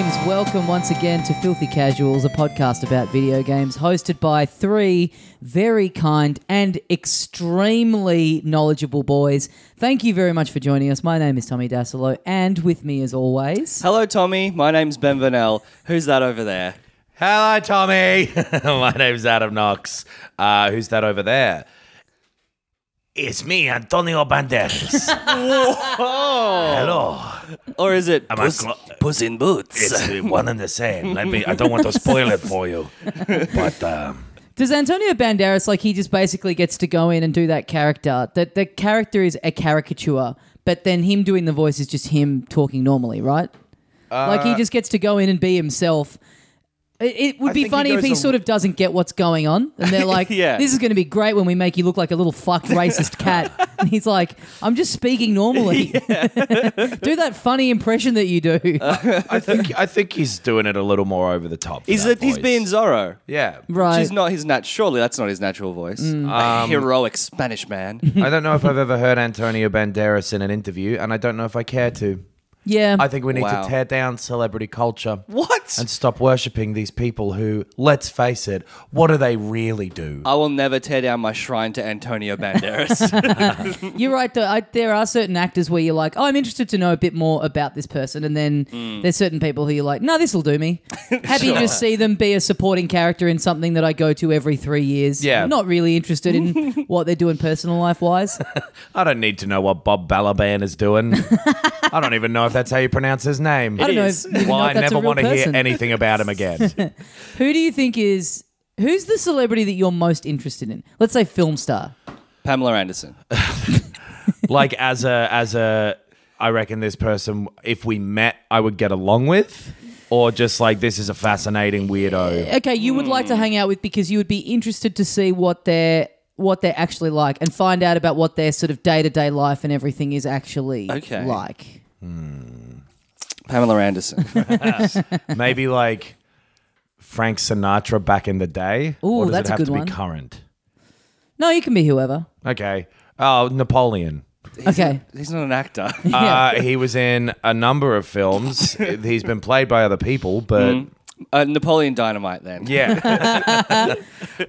games, welcome once again to Filthy Casuals, a podcast about video games hosted by three very kind and extremely knowledgeable boys. Thank you very much for joining us. My name is Tommy Dasilo, and with me as always... Hello, Tommy. My name's Ben Vanel. Who's that over there? Hello, Tommy. My name's Adam Knox. Who's that over there? It's me, Antonio Banderas. Hello. Or is it Puss in Boots? It's one and the same. I don't want to spoil it for you. But Does Antonio Banderas, like, he just basically gets to go in and do that character? That the character is a caricature, but then him doing the voice is just him talking normally, right? Like, he just gets to go in and be himself. It would be funny if he sort of doesn't get what's going on. And they're like, Yeah. This is going to be great when we make you look like a little fucked racist cat. And he's like, I'm just speaking normally. Do that funny impression that you do. I think he's doing it a little more over the top. He's being Zorro. Yeah. Right. Which is not his surely that's not his natural voice. A heroic Spanish man. I don't know if I've ever heard Antonio Banderas in an interview, and I don't know if I care to. Yeah. I think we need Wow. to tear down celebrity culture. What? And stop worshipping these people who, let's face it, what do they really do? I will never tear down my shrine to Antonio Banderas. You're right, though. There are certain actors where you're like, oh, I'm interested to know a bit more about this person. And then there's certain people who you're like, no, this will do me. Happy to just see them be a supporting character in something that I go to every 3 years. Yeah. I'm not really interested in what they're doing personal life-wise. I don't need to know what Bob Balaban is doing. I don't even know if that's how you pronounce his name. I don't know is. if, Well, I that's never a real want to hear person. anything about him again. Who do you think is... Who's the celebrity that you're most interested in? Let's say film star. Pamela Anderson. Like as a, I reckon this person, if we met, I would get along with, or just like this is a fascinating weirdo. Okay, you would like to hang out with because you would be interested to see what they're actually like and find out about what their sort of day-to-day life and everything is actually like. Pamela Anderson. Maybe like Frank Sinatra back in the day. Ooh, or does that's it a have good to one. be current? No, you can be whoever. Okay. Oh, Napoleon. Okay. He's not an actor. He was in a number of films. He's been played by other people, but Napoleon Dynamite then. yeah.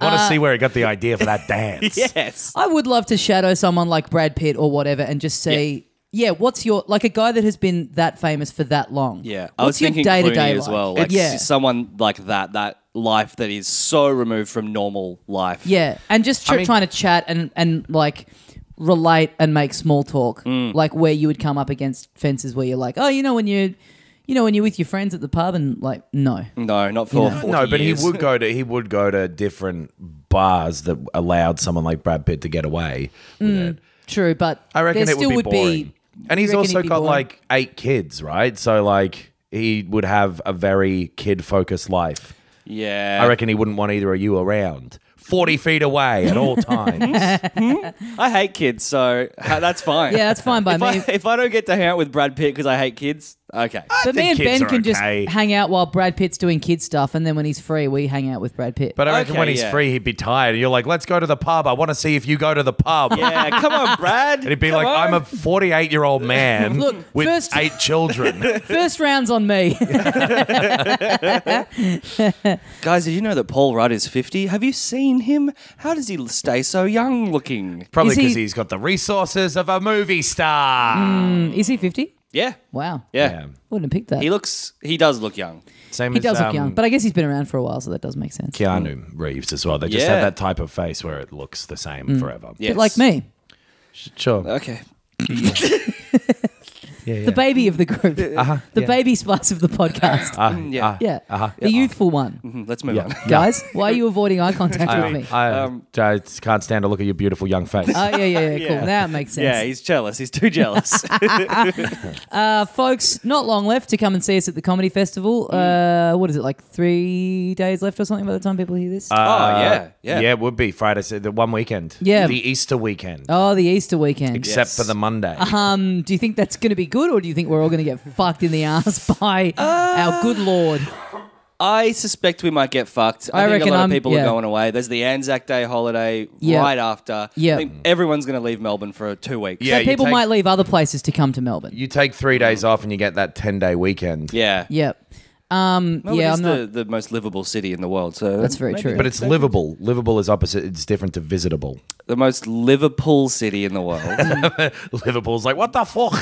Want to see where he got the idea for that dance. Yes. I would love to shadow someone like Brad Pitt or whatever and just see, what's your... Like a guy that has been that famous for that long. Yeah. I What's was thinking your day-to-day Clooney as like? well. Like Yeah. someone like that life that is so removed from normal life. Yeah, and just trying to chat and like relate and make small talk, like where you would come up against fences where you're like, oh, when you're with your friends at the pub and like, no. No, not for 40 No, but years. he would go to different bars that allowed someone like Brad Pitt to get away with it. True, but I reckon there it still would be boring. And he's you reckon also he'd be got boring? like 8 kids, right? So like he would have a very kid-focused life. Yeah. I reckon he wouldn't want either of you around. 40 feet away at all times. I hate kids, so that's fine. Yeah, that's fine by me. If I don't get to hang out with Brad Pitt because I hate kids, okay. But me and kids Ben are can just okay. hang out while Brad Pitt's doing kid stuff, and then when he's free, we hang out with Brad Pitt. But I reckon Okay, when he's yeah. free, he'd be tired. You're like, let's go to the pub. I want to see if you go to the pub. Yeah, come on, Brad. And he'd be Come like, on. I'm a 48-year-old man Look, with first- 8 children. First round's on me. Guys, did you know that Paul Rudd is 50? Have you seen him? How does he stay so young looking? Probably Is he- because he's got the resources of a movie star. Is he 50? Yeah. Wow. Yeah. Wouldn't have picked that. He does look young. Same He as does look young, but I guess he's been around for a while, so that does make sense. Keanu Reeves as well. They just Yeah. have that type of face where it looks the same forever. Yes. Bit like me, Sure. Okay. Yeah. the baby of the group, the yeah. baby spice of the podcast. Yeah. Yeah, the youthful one. Let's move Yeah. on. Guys, why are you avoiding eye contact with me? I can't stand to look at your beautiful young face. Oh, yeah, cool. Yeah. Now it makes sense. Yeah, he's jealous. He's too jealous. Folks, not long left to come and see us at the Comedy Festival. What is it, like 3 days left or something by the time people hear this? Yeah. Yeah, it would be Friday, so the one weekend. Yeah. The Easter weekend. Oh, the Easter weekend. Except Yes. for the Monday. Do you think that's going to be good, or do you think we're all going to get fucked in the ass by our good Lord? I suspect we might get fucked. I think reckon a lot I'm- of people yeah. are going away. There's the Anzac Day holiday Yeah. right after. Yeah. I think everyone's going to leave Melbourne for 2 weeks. Yeah. So people might leave other places to come to Melbourne. You take 3 days off and you get that 10-day weekend. Yeah. Yep. Melbourne yeah, is I'm not. the most livable city in the world. So That's very maybe true. But it's livable. Livable is opposite. It's different to visitable. the most Liverpool city in the world. Liverpool's like, what the fuck?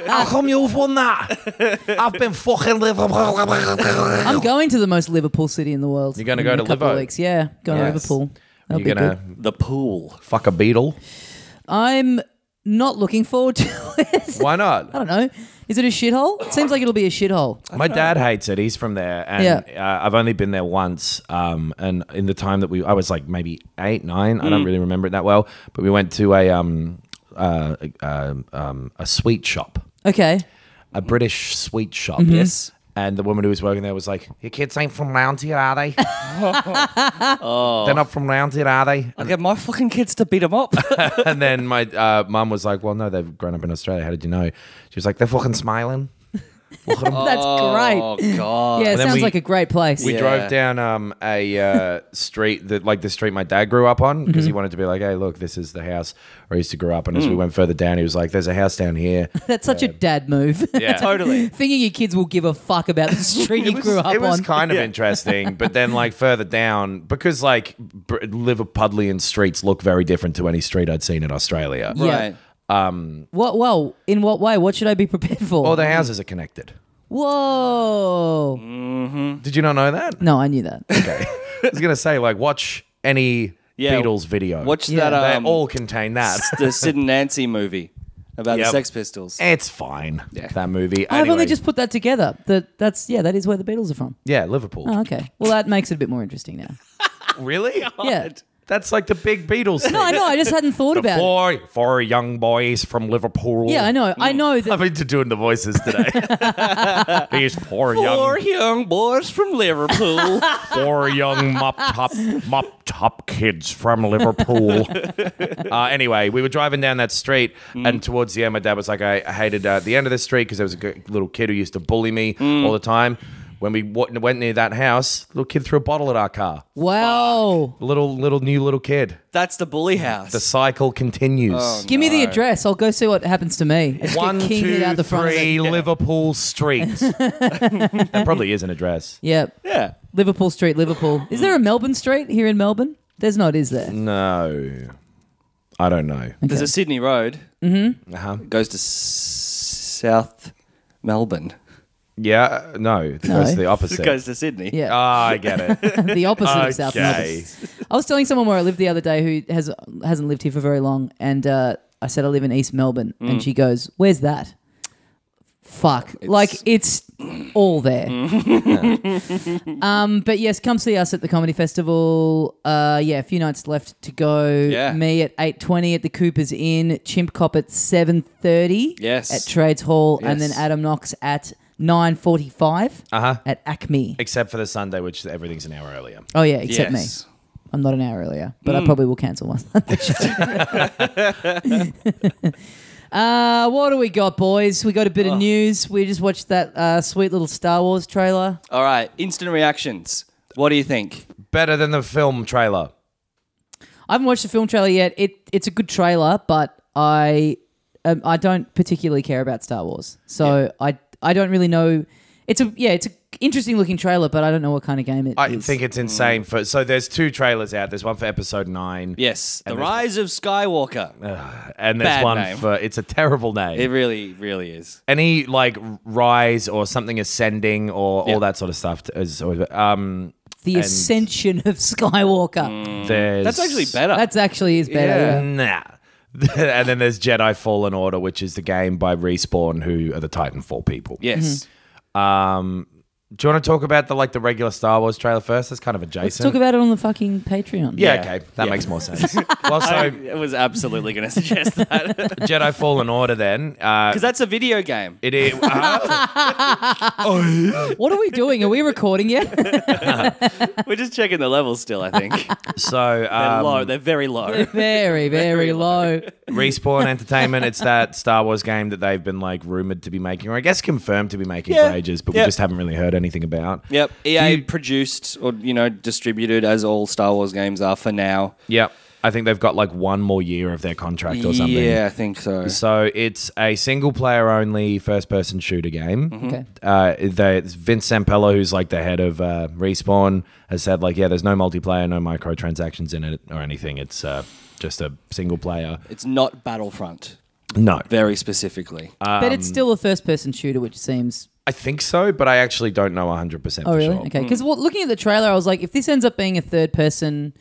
How come you've won that? I've been fucking Liverpool. I'm going to the most Liverpool city in the world. You're gonna in go a to couple of Livo? weeks. Yeah, going Yes. to Liverpool. That'll You're be gonna good. The pool. fuck a beetle? I'm not looking forward to it. Why not? I don't know. Is it a shithole? It seems like it'll be a shithole. My dad hates it. He's from there, and I've only been there once. And in the time that I was like maybe 8, 9. I don't really remember it that well. But we went to a sweet shop, Okay. a British sweet shop. Mm-hmm. Yes. And the woman who was working there was like, "Your kids ain't from round here, are they? They're not from round here, are they?" I get my fucking kids to beat them up. And then my mum was like, "Well, no, they've grown up in Australia. How did you know?" She was like, "They're fucking smiling." Look at them. That's great. Oh God. Yeah, it And then sounds we- like a great place. We Yeah. drove down a street the street my dad grew up on because he wanted to be like, hey, look, this is the house where I used to grow up. And as we went further down, he was like, there's a house down here. That's such a dad move. Yeah, Totally. Thinking your kids will give a fuck about the street you grew up It was on. kind of interesting, but then like further down, because like Liverpudlian streets look very different to any street I'd seen in Australia. Yeah. Right. What? Well, in what way? What should I be prepared for? All the houses are connected. Whoa. Did you not know that? No, I knew that. Okay. I was going to say, like, watch any Beatles video. Watch Yeah. that. They all contain that. The Sid and Nancy movie about Yep. the Sex Pistols. It's fine, that movie. I've Anyway, only just put that together. That is where the Beatles are from. Yeah, Liverpool. Oh, okay. Well, that makes it a bit more interesting now. Really? Yeah. That's like the big Beatles thing. No, I know. I just hadn't thought about it. Four young boys from Liverpool. Yeah, I know. I know that. I'm into doing the voices today. These Four young young boys from Liverpool. mop top kids from Liverpool. Anyway, we were driving down that street, and towards the end, my dad was like, I hated the end of the street because there was a little kid who used to bully me all the time. When we went near that house, the little kid threw a bottle at our car. Wow. Little kid. That's the bully house. The cycle continues. Oh, Give me the address. I'll go see what happens to me. I just get 1, keyed it 2, out the front of 3 it. Liverpool Street. That probably is an address. Yeah. Yeah. Liverpool Street, Liverpool. Is there a Melbourne Street here in Melbourne? There's not, is there? No, I don't know. There's a Sydney Road. Uh-huh. It goes to South Melbourne. Yeah, no, it goes the opposite. It goes to Sydney. Yeah. I get it. The opposite of South Melbourne. Okay. I was telling someone where I lived the other day who hasn't lived here for very long, and I said I live in East Melbourne, and she goes, "Where's that?" Fuck, it's all there. But yes, come see us at the comedy festival. A few nights left to go. Yeah. Me at 8:20 at the Coopers Inn, Chimp Cop at 7:30. Yes. At Trades Hall, and then Yes. Adam Knox at 9:45 Uh-huh. at Acme. Except for the Sunday, which everything's an hour earlier. Oh yeah, except me. Yes. I'm not an hour earlier, but I probably will cancel my Sunday show. What do we got, boys? We got a bit of news. We just watched that sweet little Star Wars trailer. All right. Instant reactions. What do you think? Better than the film trailer. I haven't watched the film trailer yet. It's a good trailer, but I don't particularly care about Star Wars, so I don't really know. It's a interesting looking trailer, but I don't know what kind of game it is. I think it's insane. So there's 2 trailers out. There's one for episode 9. Yes. The And Rise of Skywalker. And there's Bad one name. for, it's a terrible name. It really, really is. Any like rise or something ascending or all that sort of stuff is always, the Ascension of Skywalker. there's That's actually better. That's actually is better. Yeah. Nah. And then there's Jedi Fallen Order, which is the game by Respawn, who are the Titanfall people. Yes. Do you want to talk about the regular Star Wars trailer first? That's kind of adjacent. Let's talk about it on the fucking Patreon. Yeah, okay. That makes more sense. Well, so I was absolutely going to suggest that. Jedi Fallen Order then. Because that's a video game. It is. What are we doing? Are we recording yet? We're just checking the levels still, I think. So They're low. They're very low. Very, very low. Respawn Entertainment, it's that Star Wars game that they've been rumored to be making, or I guess confirmed to be making for ages, but we just haven't really heard anything about. Yep. EA produced or, distributed as all Star Wars games are for now. Yep. I think they've got like 1 more year of their contract or something. Yeah, I think so. So it's a single-player only first-person shooter game. Okay. Vince Zampella, who's like the head of Respawn, has said like, yeah, there's no multiplayer, no microtransactions in it or anything. It's just a single-player. It's not Battlefront, No. very specifically. But it's still a first-person shooter, which seems... I think so, but I actually don't know 100% Oh, for really? sure. Okay. Because looking at the trailer, I was like, if this ends up being a third-person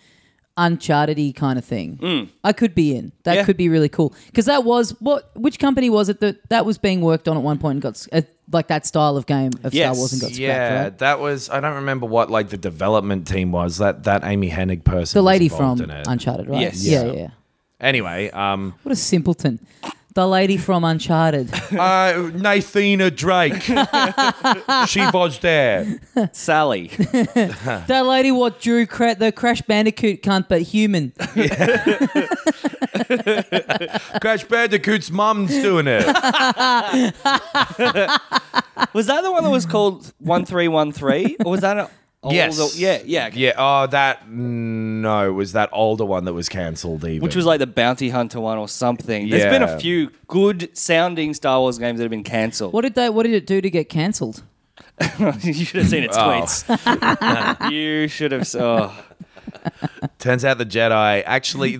Uncharted-y kind of thing, I could be in. That could be really cool. Because that was... Which company was it that was being worked on at one point and got... like that style of game of Star Wars and got scrapped, Yeah, right? that was... I don't remember what like the development team was. That Amy Hennig person The lady was involved from in it. Uncharted, right? Yes. Yeah. Anyway, What a simpleton. The lady from Uncharted. Nathina Drake. She was there. Sally. That lady what drew the Crash Bandicoot cunt, but human. Crash Bandicoot's mum's doing it. Was that the one that was called 1313? Or was that an Yes. Yeah. Okay. Yeah. Oh, no, it was that older one that was cancelled even. Which was like the Bounty Hunter one or something. There's been a few good sounding Star Wars games that have been cancelled. What did it do to get cancelled? You should have seen its tweets. You should have. Turns out the Jedi actually,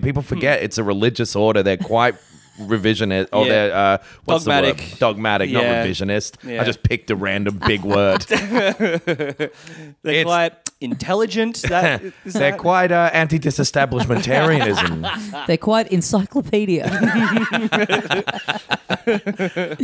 people forget it's a religious order. They're quite revisionist. Or they're, what's Dogmatic. the word? Dogmatic, not revisionist. Yeah. I just picked a random big word. They're quite intelligent. They're quite anti-disestablishmentarianism. They're quite encyclopedia.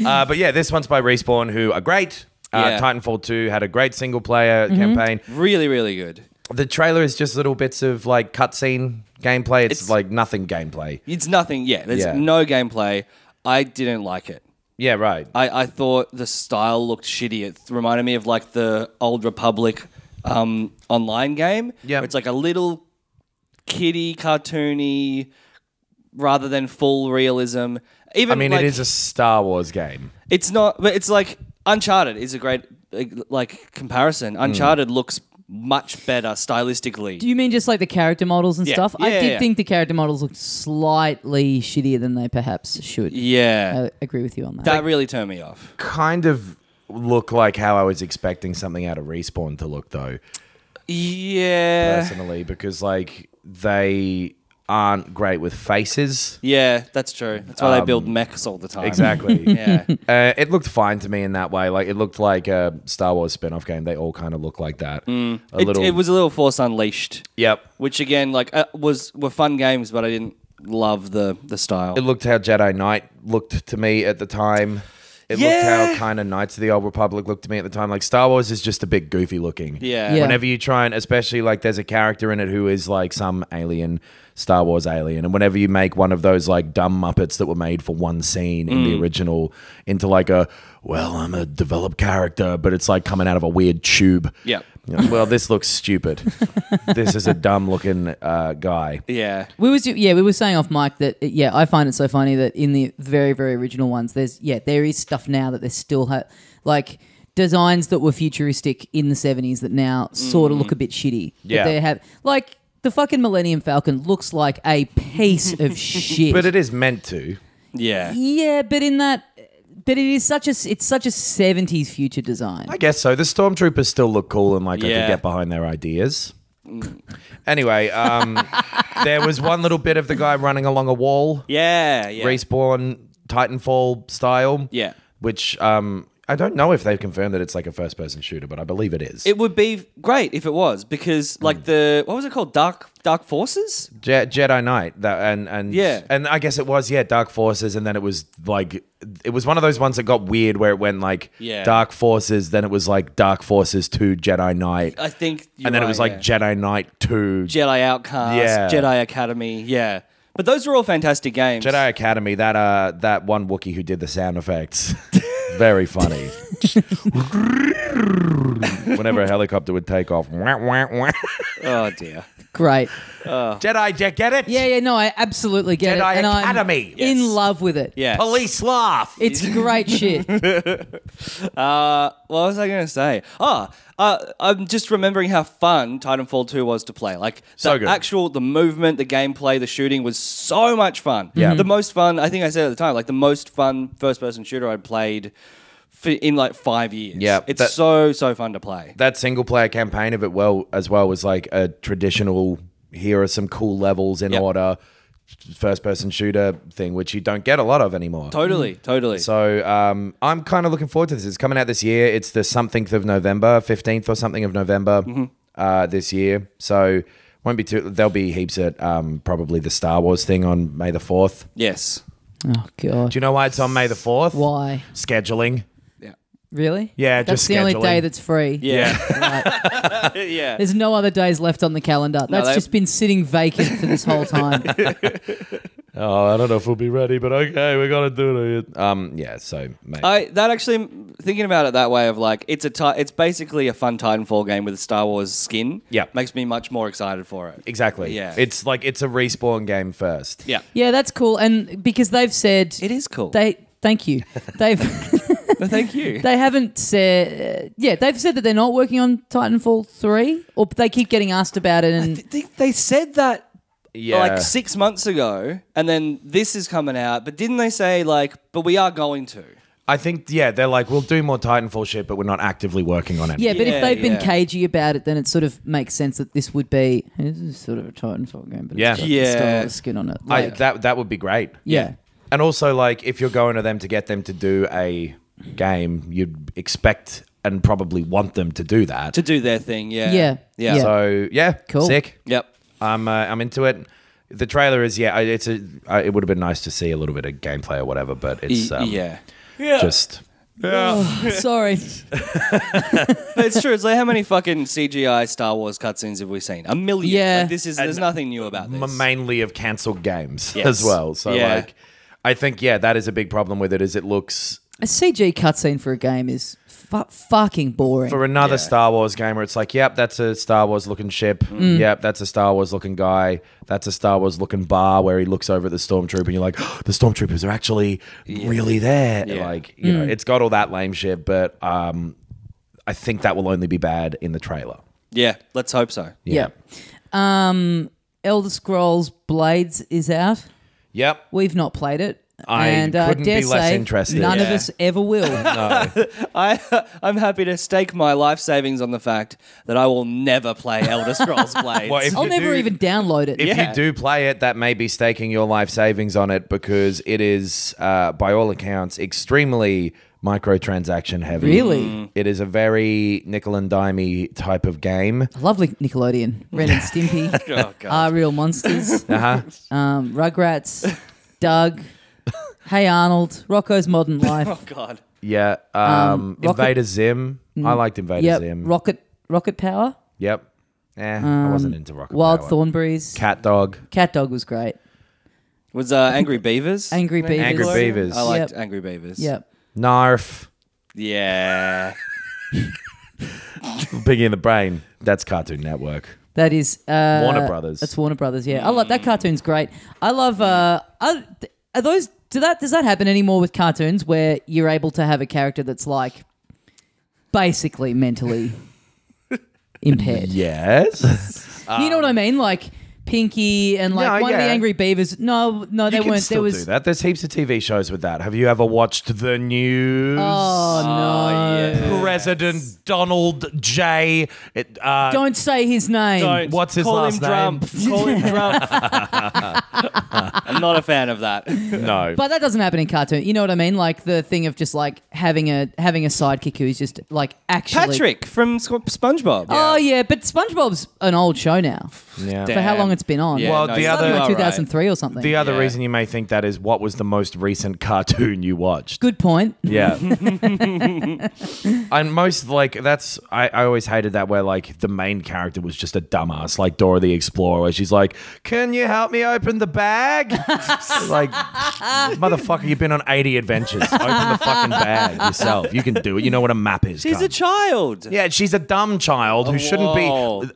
But yeah, this one's by Respawn, who are great. Titanfall 2 had a great single-player campaign. Really, really good. The trailer is just little bits of like cutscene gameplay. It's like nothing gameplay. It's nothing. Yeah, there's no gameplay. I didn't like it. Yeah, right. I thought the style looked shitty. It reminded me of like the Old Republic online game. Yeah, it's like a little kiddie cartoony rather than full realism. Even it is a Star Wars game. It's not, but it's like Uncharted is a great comparison. Uncharted looks much better stylistically. Do you mean just like the character models and stuff? Yeah, I did think the character models looked slightly shittier than they perhaps should. Yeah. I agree with you on that. That really turned me off. Kind of look like how I was expecting something out of Respawn to look, though. Yeah. Personally, because like they aren't great with faces. Yeah, that's true. That's why they build mechs all the time. Exactly. Yeah. It looked fine to me in that way. Like it looked like a Star Wars spin-off game. They all kind of look like that. It was a little Force Unleashed. Yep. Which again, like, were fun games, but I didn't love the style. It looked how Jedi Knight looked to me at the time. It looked how kind of Knights of the Old Republic looked to me at the time. Like Star Wars is just a bit goofy looking. Yeah. Whenever you try and, especially like there's a character in it who is like some alien, Star Wars alien, and whenever you make one of those like dumb Muppets that were made for one scene in the original into like I'm a developed character, but it's like coming out of a weird tube. Yeah. Well, this looks stupid. This is a dumb looking guy. Yeah. We were saying off mic that I find it so funny that in the very, very original ones, there is stuff now that they still have like designs that were futuristic in the 70s that now sort of look a bit shitty. Yeah. But they have like the fucking Millennium Falcon looks like a piece of shit. But it is meant to. Yeah. Yeah, but it is such a 70s future design. I guess so. The stormtroopers still look cool and like I Yeah. could get behind their ideas. Anyway, there was one little bit of the guy running along a wall. Yeah. Respawn Titanfall style. Yeah. Which I don't know if they've confirmed that it's like a first person shooter, but I believe it is. It would be great if it was, because like what was it called? Dark Forces? Jedi Knight. And I guess it was, Dark Forces, and then it was like it was one of those ones that got weird where it went like Dark Forces, then it was like Dark Forces 2 Jedi Knight. I think and then it was like Jedi Knight 2 Jedi Outcast, Jedi Academy, But those were all fantastic games. Jedi Academy, that one Wookiee who did the sound effects. Very funny. Whenever a helicopter would take off. Oh dear. Great. Jedi, get it? Yeah, no, I absolutely get Jedi it. And Academy. I'm in love with it. Yeah. Police laugh. It's great shit. What was I going to say? I'm just remembering how fun Titanfall 2 was to play. Like, So good. the movement, the gameplay, the shooting was so much fun. Yeah. The most fun, I think I said at the time, like the most fun first-person shooter I'd played in like 5 years. Yeah, It's so fun to play. That single player campaign of it was like a traditional, here are some cool levels in order, first person shooter thing, which you don't get a lot of anymore. Totally. So I'm kind of looking forward to this. It's coming out this year. It's the something of November, 15th or something of November this year. So won't be too. There'll be heaps at probably the Star Wars thing on May the 4th. Yes. Oh, God. Do you know why it's on May the 4th? Why? Scheduling. Really? Yeah, that's just the only scheduling. day that's free. Yeah. Right. Yeah. There's no other days left on the calendar. That's just been sitting vacant for this whole time. Oh, I don't know if we'll be ready, but okay, we got to do it. Yeah, so mate. That actually, thinking about it that way of like, it's basically a fun Titanfall game with a Star Wars skin. Yeah. Makes me much more excited for it. Exactly. Yeah. It's like it's a respawn game first. Yeah. Yeah, that's cool. And because they've said It is cool. thank you. They've Thank you. they haven't said they've said that they're not working on Titanfall 3, or they keep getting asked about it, and They said that Yeah. like 6 months ago, and then this is coming out. But didn't they say like, but we are going to? I think, they're like, we'll do more Titanfall shit, but we're not actively working on it. yeah, but if they've been yeah. cagey about it, then it sort of makes sense that this would be this is sort of a Titanfall game, but Yeah. it's got Yeah. the Star Wars skin on it. Like, that would be great. yeah. And also, like, if you're going to them to get them to do a game, you'd expect and probably want them to do that. To do their thing, yeah. Yeah. Yeah. Yeah. So, Cool. sick. Yep. I'm into it. The trailer is, it would have been nice to see a little bit of gameplay or whatever, but it's Yeah. just... Sorry. But it's true. It's like, how many fucking CGI Star Wars cutscenes have we seen? A million. Yeah. Like, there's nothing new about this. mainly of cancelled games Yes. as well. So, Yeah. like, I think, that is a big problem with it, is it looks... A CG cutscene for a game is fucking boring. For another Yeah. Star Wars game where it's like, yep, that's a Star Wars looking ship. Yep, that's a Star Wars looking guy. That's a Star Wars looking bar where he looks over at the Stormtrooper and you're like, oh, the Stormtroopers are actually really there. Yeah. Like, you know, it's got all that lame shit, but I think that will only be bad in the trailer. Yeah. Let's hope so. yeah. Elder Scrolls Blades is out. Yep. We've not played it. I and couldn't dare be less say, interested. None of Yeah. us ever will. I'm happy to stake my life savings on the fact that I will never play Elder Scrolls Blades. Well, if I'll you never do- even download it. If Yeah. you do play it, that may be staking your life savings on it because it is, by all accounts, extremely microtransaction heavy. Really? It is a very nickel and dimey type of game. Lovely Nickelodeon. Ren and Stimpy. Oh, God. Are Real Monsters. Uh-huh. Rugrats. Doug. Hey Arnold. Rocco's Modern Life. Oh, God. Yeah. Rocket- Invader Zim. I liked Invader Yep. Zim. Rocket Power. Yep. I wasn't into Rocket Wild Power. Thornberries. Cat Dog. Cat Dog was great. Was Angry Beavers? Angry Beavers. Angry Beavers. I liked Yep. Angry Beavers. Yep. Narf. Yeah. Piggy in the Brain. That's Cartoon Network. That is Warner Brothers. That's Warner Brothers. Yeah, I love that cartoon's great. I love. Are those? Does that happen anymore with cartoons where you're able to have a character that's like basically mentally impaired? Yes. You know what I mean? Like Pinky and like Yeah, one of the yeah. Angry Beavers. No, they You can weren't. still There was. do that. There's heaps of TV shows with that. Have you ever watched the news? Oh no! President Donald J. Don't say his name. Don't. What's his Call last him Trump. name? Call him Trump. I'm not a fan of that. No. But that doesn't happen in cartoon. You know what I mean? Like the thing of just like having a sidekick who's just like actually Patrick from SpongeBob. Oh yeah, but SpongeBob's an old show now. yeah. For how long it's been on? Yeah, Well, no, the you other- Something are like right. 2003 or something. The other Yeah. reason you may think that is what was the most recent cartoon you watched? Good point. Yeah. And most like that's I always hated that where like the main character was just a dumbass, like Dora the Explorer, where she's like, "Can you help me open the bag?" bag? Like, motherfucker, you've been on 80 adventures. Open the fucking bag yourself. You can do it. You know what a map is. She's a child. Yeah, she's a dumb child who shouldn't be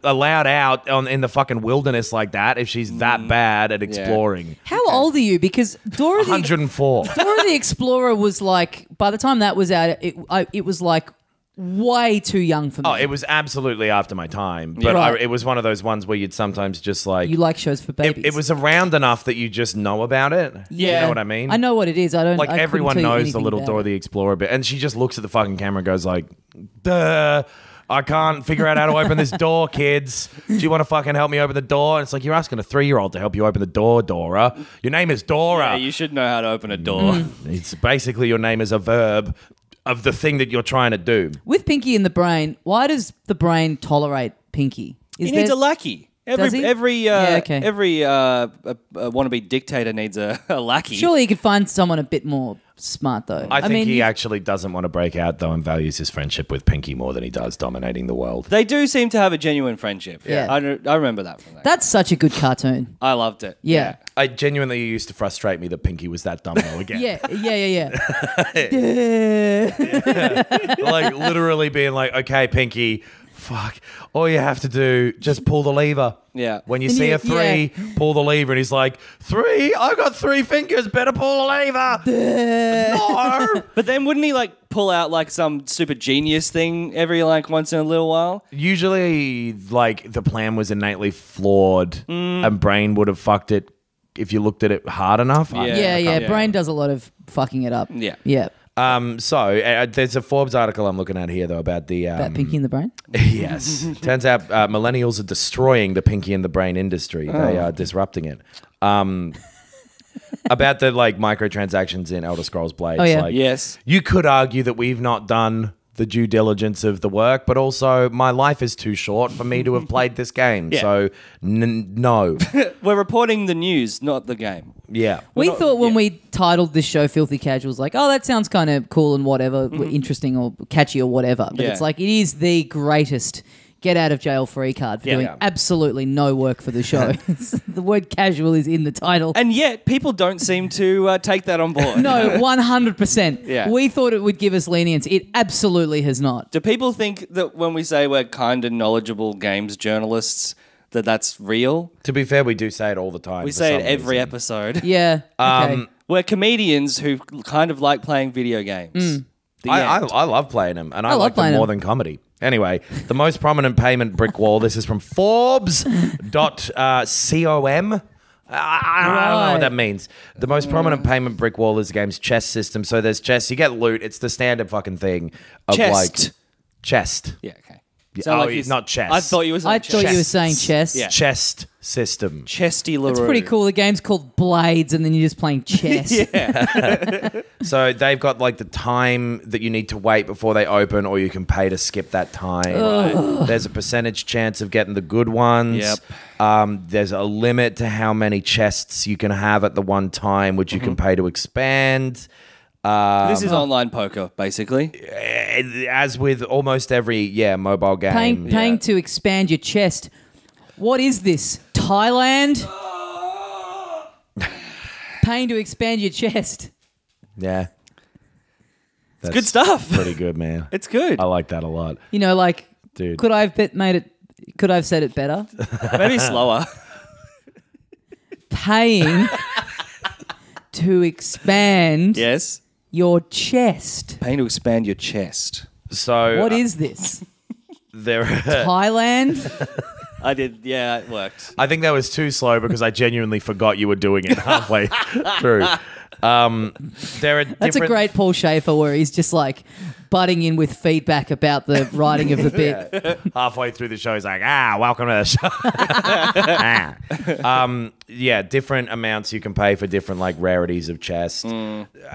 allowed out in the fucking wilderness like that if she's that bad at exploring. How old are you? Because Dora 104. Dora the Explorer was like, by the time that was out, it was like way too young for me. Oh, it was absolutely after my time. But it was one of those ones where you'd sometimes just like... You like shows for babies. It was around enough that you just know about it. Yeah. You know what I mean? I know what it is. I don't... Like, I everyone couldn't tell you knows the anything little about Dora it. the Explorer bit. And she just looks at the fucking camera and goes like, duh, I can't figure out how to open this door, kids. Do you want to fucking help me open the door? And it's like, you're asking a 3-year-old to help you open the door, Dora. Your name is Dora. Yeah, you should know how to open a door. It's basically your name is a verb of the thing that you're trying to do. With Pinky in the brain, why does the brain tolerate Pinky? He needs a lackey. Does he? Every okay. wannabe dictator needs a lackey. Surely you could find someone a bit more smart, though. I think mean, he actually doesn't want to break out, though, and values his friendship with Pinky more than he does dominating the world. They do seem to have a genuine friendship. Yeah. I remember that from that. That's such a good cartoon. I loved it. Yeah. I genuinely used to frustrate me that Pinky was that dumb though again. Yeah. Like literally being like, okay, Pinky, fuck, all you have to do, just pull the lever. Yeah. When you see a 3, pull the lever. And he's like, 3? I got 3 fingers, better pull the lever. No. But then wouldn't he like pull out like some super genius thing every like once in a little while? Usually like the plan was innately flawed and Brain would have fucked it if you looked at it hard enough. Yeah. Brain does a lot of fucking it up. Yeah. So there's a Forbes article I'm looking at here though about the About Pinky in the brain? Yes. Turns out millennials are destroying the Pinky in the brain industry. They are disrupting it. About the like microtransactions in Elder Scrolls Blades. Oh, yeah. Like, Yes. you could argue that we've not done the due diligence of the work, but also my life is too short for me to have played this game. Yeah. So no. We're reporting the news, not the game. Yeah. We thought when we titled this show Filthy Casuals, like, oh, that sounds kind of cool and whatever, interesting or catchy or whatever. But it's like, it is the greatest get out of jail free card for doing absolutely no work for the show. The word casual is in the title. And yet, people don't seem to take that on board. No, 100%. Yeah. We thought it would give us lenience. It absolutely has not. Do people think that when we say we're kind and knowledgeable games journalists, that that's real? To be fair, we do say it all the time. We for say it some every reason. episode. Yeah. Okay. We're comedians who kind of like playing video games. I love playing them, and I love like them playing more them. than comedy. Anyway, the most prominent payment brick wall. This is from Forbes.com. I don't know what that means. The most prominent payment brick wall is the game's chest system. So there's chest. You get loot. It's the standard fucking thing of Chest. like chest. Yeah, okay. Not chest. I thought you were saying I thought you were saying chess. Yeah. Chest system. Chesty LaRue. It's pretty cool. The game's called Blades, and then you're just playing chess. So they've got like the time that you need to wait before they open, or you can pay to skip that time. There's a percentage chance of getting the good ones. Yep. There's a limit to how many chests you can have at the one time, which you can pay to expand. This is online poker, basically. As with almost every mobile game. Paying to expand your chest. What is this? Thailand? Paying to expand your chest. Yeah. It's good stuff. Pretty good, man. It's good. I like that a lot. You know, like, Dude. could I have said it better? Maybe slower. Paying to expand Yes. your chest. Paying to expand your chest. So What is this? there? Thailand? I did. Yeah, it worked. I think that was too slow because I genuinely forgot you were doing it halfway through. There are That's a great Paul Schaefer where he's just like butting in with feedback about the writing of the bit. halfway through the show. He's like, welcome to the show. Different amounts you can pay for different like rarities of chest.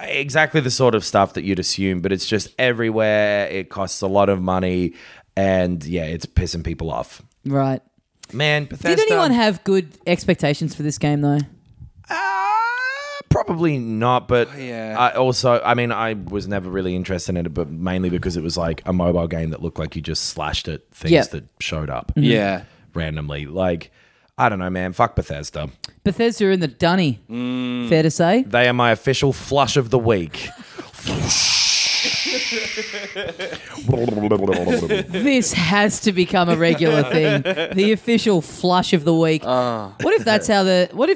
Exactly the sort of stuff that you'd assume, but it's just everywhere. It costs a lot of money, and it's pissing people off. Right. Man, Bethesda. Did anyone have good expectations for this game, though? Probably not, but Yeah. I was never really interested in it, but mainly because it was like a mobile game that looked like you just slashed at things that showed up Yeah. randomly. Like, I don't know, man. Fuck Bethesda. Bethesda are in the dunny. Fair to say. They are my official flush of the week. This has to become a regular thing. The official flush of the week. What if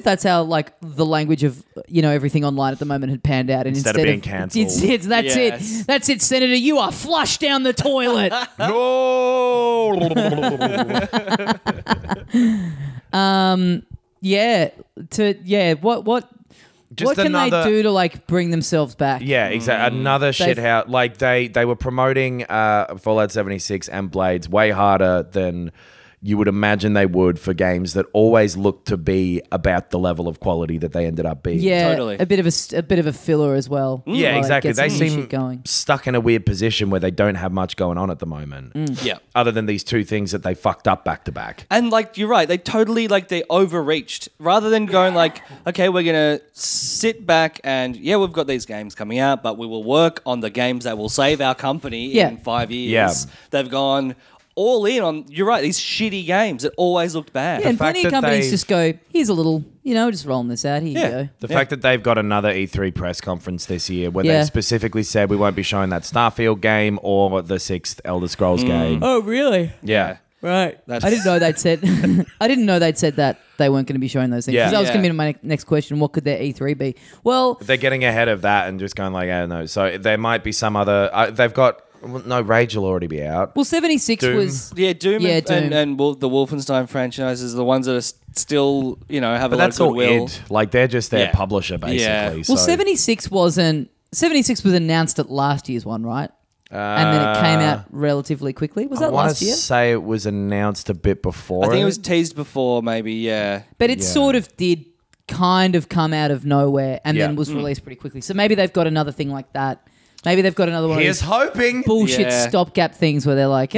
that's how like the language of everything online at the moment had panned out, and Instead of being cancelled. That's it, Senator. You are flushed down the toilet. No. What can they do to like bring themselves back? Yeah, exactly. Another shithouse. Like they were promoting Fallout 76 and Blades way harder than you would imagine they would for games that always look to be about the level of quality that they ended up being. Yeah, totally. a bit of a filler as well. Yeah, exactly. Get They some new seem shit going. stuck in a weird position where they don't have much going on at the moment. Yeah. Other than these two things that they fucked up back to back. And like you're right, they totally they overreached. Rather than going like, okay, we're gonna sit back and we've got these games coming out, but we will work on the games that will save our company in 5 years. Yeah. They've gone all in on, you're right, these shitty games that always looked bad. Yeah, and fact plenty of that companies they've- just go, here's a little, just rolling this out. Here you go. The fact that they've got another E3 press conference this year where Yeah. they specifically said we won't be showing that Starfield game or the 6th Elder Scrolls game. Oh, really? Yeah. Right. That's- I didn't know they'd said. I didn't know they'd said that they weren't going to be showing those things. Yeah. 'Cause that was Yeah. going to be my next question. What could their E3 be? Well, They're getting ahead of that and just going like, I don't know. So there might be some other... they've got... No, Rage will already be out. 76 Doom. was. Yeah, Doom, Yeah, and the Wolfenstein franchises are the ones that are still, have But a lot that's of all goodwill. id. Like, they're just their Yeah. publisher, basically. Yeah. Well, So, 76 wasn't. 76 was announced at last year's one, right? And then it came out relatively quickly. Was that I want last to year? say it was announced a bit before. I think it was teased before, maybe, yeah. But it Yeah. sort of did kind of come out of nowhere and Yeah. then was released pretty quickly. So maybe they've got another thing like that. Maybe they've got another one Here's of these hoping. bullshit Yeah. stopgap things where they're like,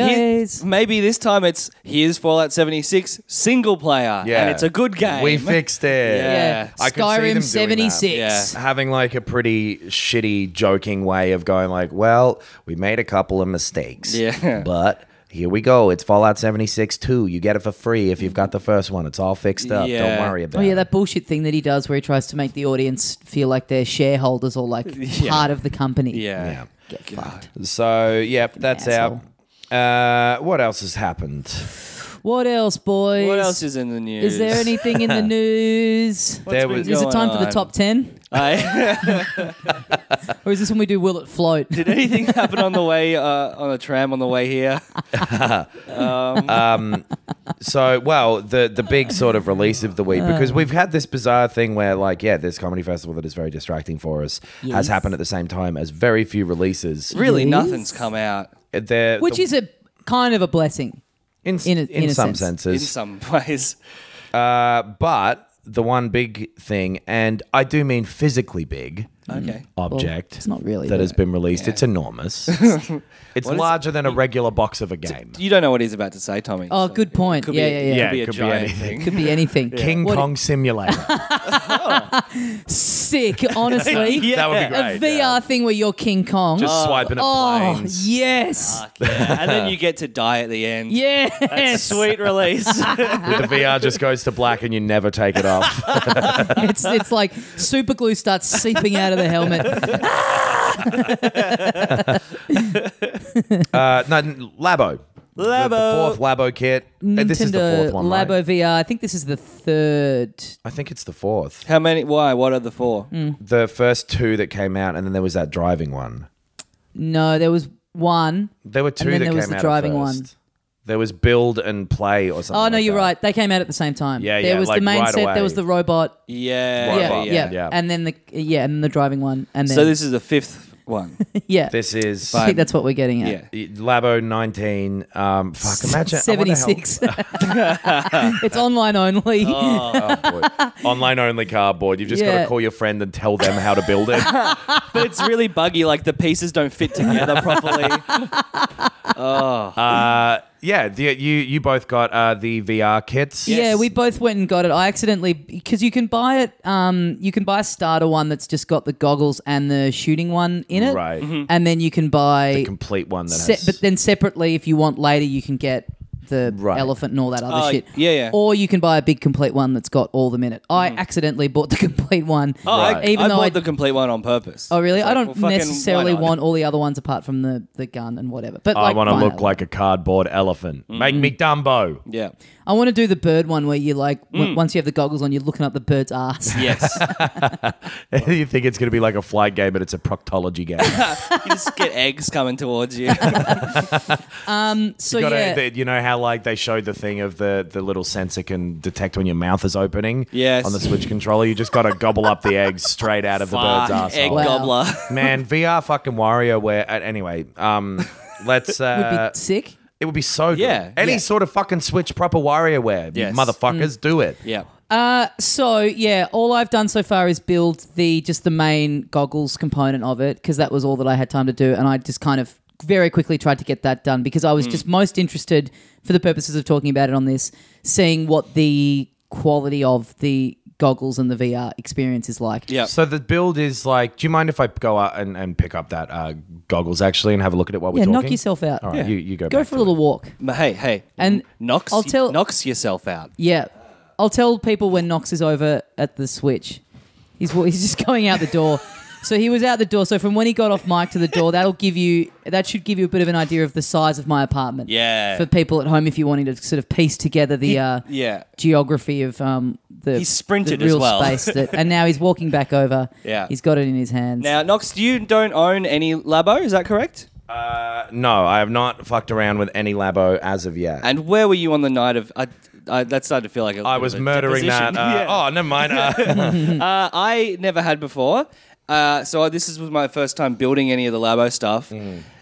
Maybe this time here's Fallout 76 single player, Yeah. and it's a good game. We fixed it. Yeah. I could see them Skyrim doing that. 76. Yeah. Having like a pretty shitty joking way of going like, well, we made a couple of mistakes. Yeah. But here we go. It's Fallout 76 2. You get it for free if you've got the first one. It's all fixed up. Yeah. Don't worry about Oh, yeah, it. that bullshit thing that he does where he tries to make the audience feel like they're shareholders or like part of the company. Yeah. Yeah. Get fucked. So, yep, that's Asshole. out. What else has happened? What else, boys? What else is in the news? Is there anything in the news? What's There been was- Is it going time for the on? top 10? Or is this when we do Will It Float? Did anything happen on the way on a tram on the way here? So, well, the big sort of release of the week, because we've had this bizarre thing where, like, this comedy festival that is very distracting for us has happened at the same time as very few releases. Really, Yes. nothing's come out Which is a kind of a blessing. in a some sense. senses. in some ways. But the one big thing, and I do mean physically big, Okay. object it's not really, that but- has been released. It's enormous. It's What is larger than a regular box of a game. You don't know what he's about to say, Tommy. Oh, so good point. Could Yeah, be, yeah, Could yeah. be Yeah, a could be giant anything. thing. Could be anything. King What- Kong Simulator. Sick, honestly. Yeah. That would be A great. VR yeah. thing where you're King Kong. Just swiping at oh, planes. yes. Yeah. And then you get to die at the end. Yes. That's sweet release. The VR just goes to black and you never take it off. It's like super glue starts seeping out of the helmet. No, Labo. Labo. The fourth Labo kit. This is the Nintendo fourth one, Labo right? VR. I think this is the third. I think it's the fourth. How many? Why? What are the four? The first two that came out, and then there was that driving one. No, there was one. There were two then that there came was the out driving at one. first. There was build and play or something. Oh, no, like you're that. right. They came out at the same time. Yeah, There yeah, was like the main right set. away. There was the robot. Yeah. Robot, Yeah. yeah. And then and the driving one. And then So this is the fifth one. yeah. This is I think that's what we're getting at. Yeah. Labo 19. Fuck, imagine. 76. It's online only. Oh, boy. Online only cardboard. You've just got Yeah. to call your friend and tell them how to build it. But it's really buggy. Like the pieces don't fit together properly. Yeah, you both got the VR kits. Yeah, we both went and got it. I accidentally, because you can buy it. You can buy a starter one that's just got the goggles and the shooting one in it, Right. And then you can buy The complete one that has. But then separately, if you want later, you can get Right. elephant and all that other shit. Yeah. Or you can buy a big complete one that's got all of them in it. I accidentally bought the complete one. Oh, Right. I bought the complete one on purpose. Oh, really? It's I like, don't well, fucking, necessarily why not? want all the other ones apart from the gun and whatever. But I want to fine, look like a cardboard elephant. Make me Dumbo. Yeah. I want to do the bird one where you like once you have the goggles on, you're looking up the bird's ass. Yes. You think it's going to be like a flight game, but it's a proctology game. You just get eggs coming towards you. So You know how like they showed the thing of the little sensor can detect when your mouth is opening? Yes. On the Switch controller, you just got to gobble up the eggs straight out of the bird's Egg asshole. Wow. gobbler. Man, VR fucking WarioWare. Anyway, let's. would be sick. It would be so good. Yeah. Any sort of fucking Switch proper WarioWare. Yes. You motherfuckers, do it. Yeah. So yeah, all I've done so far is build just the main goggles component of it because that was all that I had time to do, and I just kind of very quickly tried to get that done because I was just most interested, for the purposes of talking about it on this, seeing what the quality of the goggles and the VR experience is like. Yeah. So the build is like, do you mind if I go out and pick up that goggles actually and have a look at it while we're Yeah, talking? knock yourself out. All right, you go Go back for to a little it. walk. But hey. And knocks yourself out. Yeah, I'll tell people when Knox is over at the Switch. He's just going out the door. So he was out the door. So from when he got off mic to the door, that should give you a bit of an idea of the size of my apartment. Yeah. For people at home, if you're wanting to sort of piece together the geography of the He sprinted the real as well. space and now he's walking back over. Yeah. He's got it in his hands. Now, Knox, you don't own any Labo, is that correct? No, I have not fucked around with any Labo as of yet. And where were you on the night of... that started to feel like I was murdering that. Oh, never mind. I never had before. So this was my first time building any of the Labo stuff.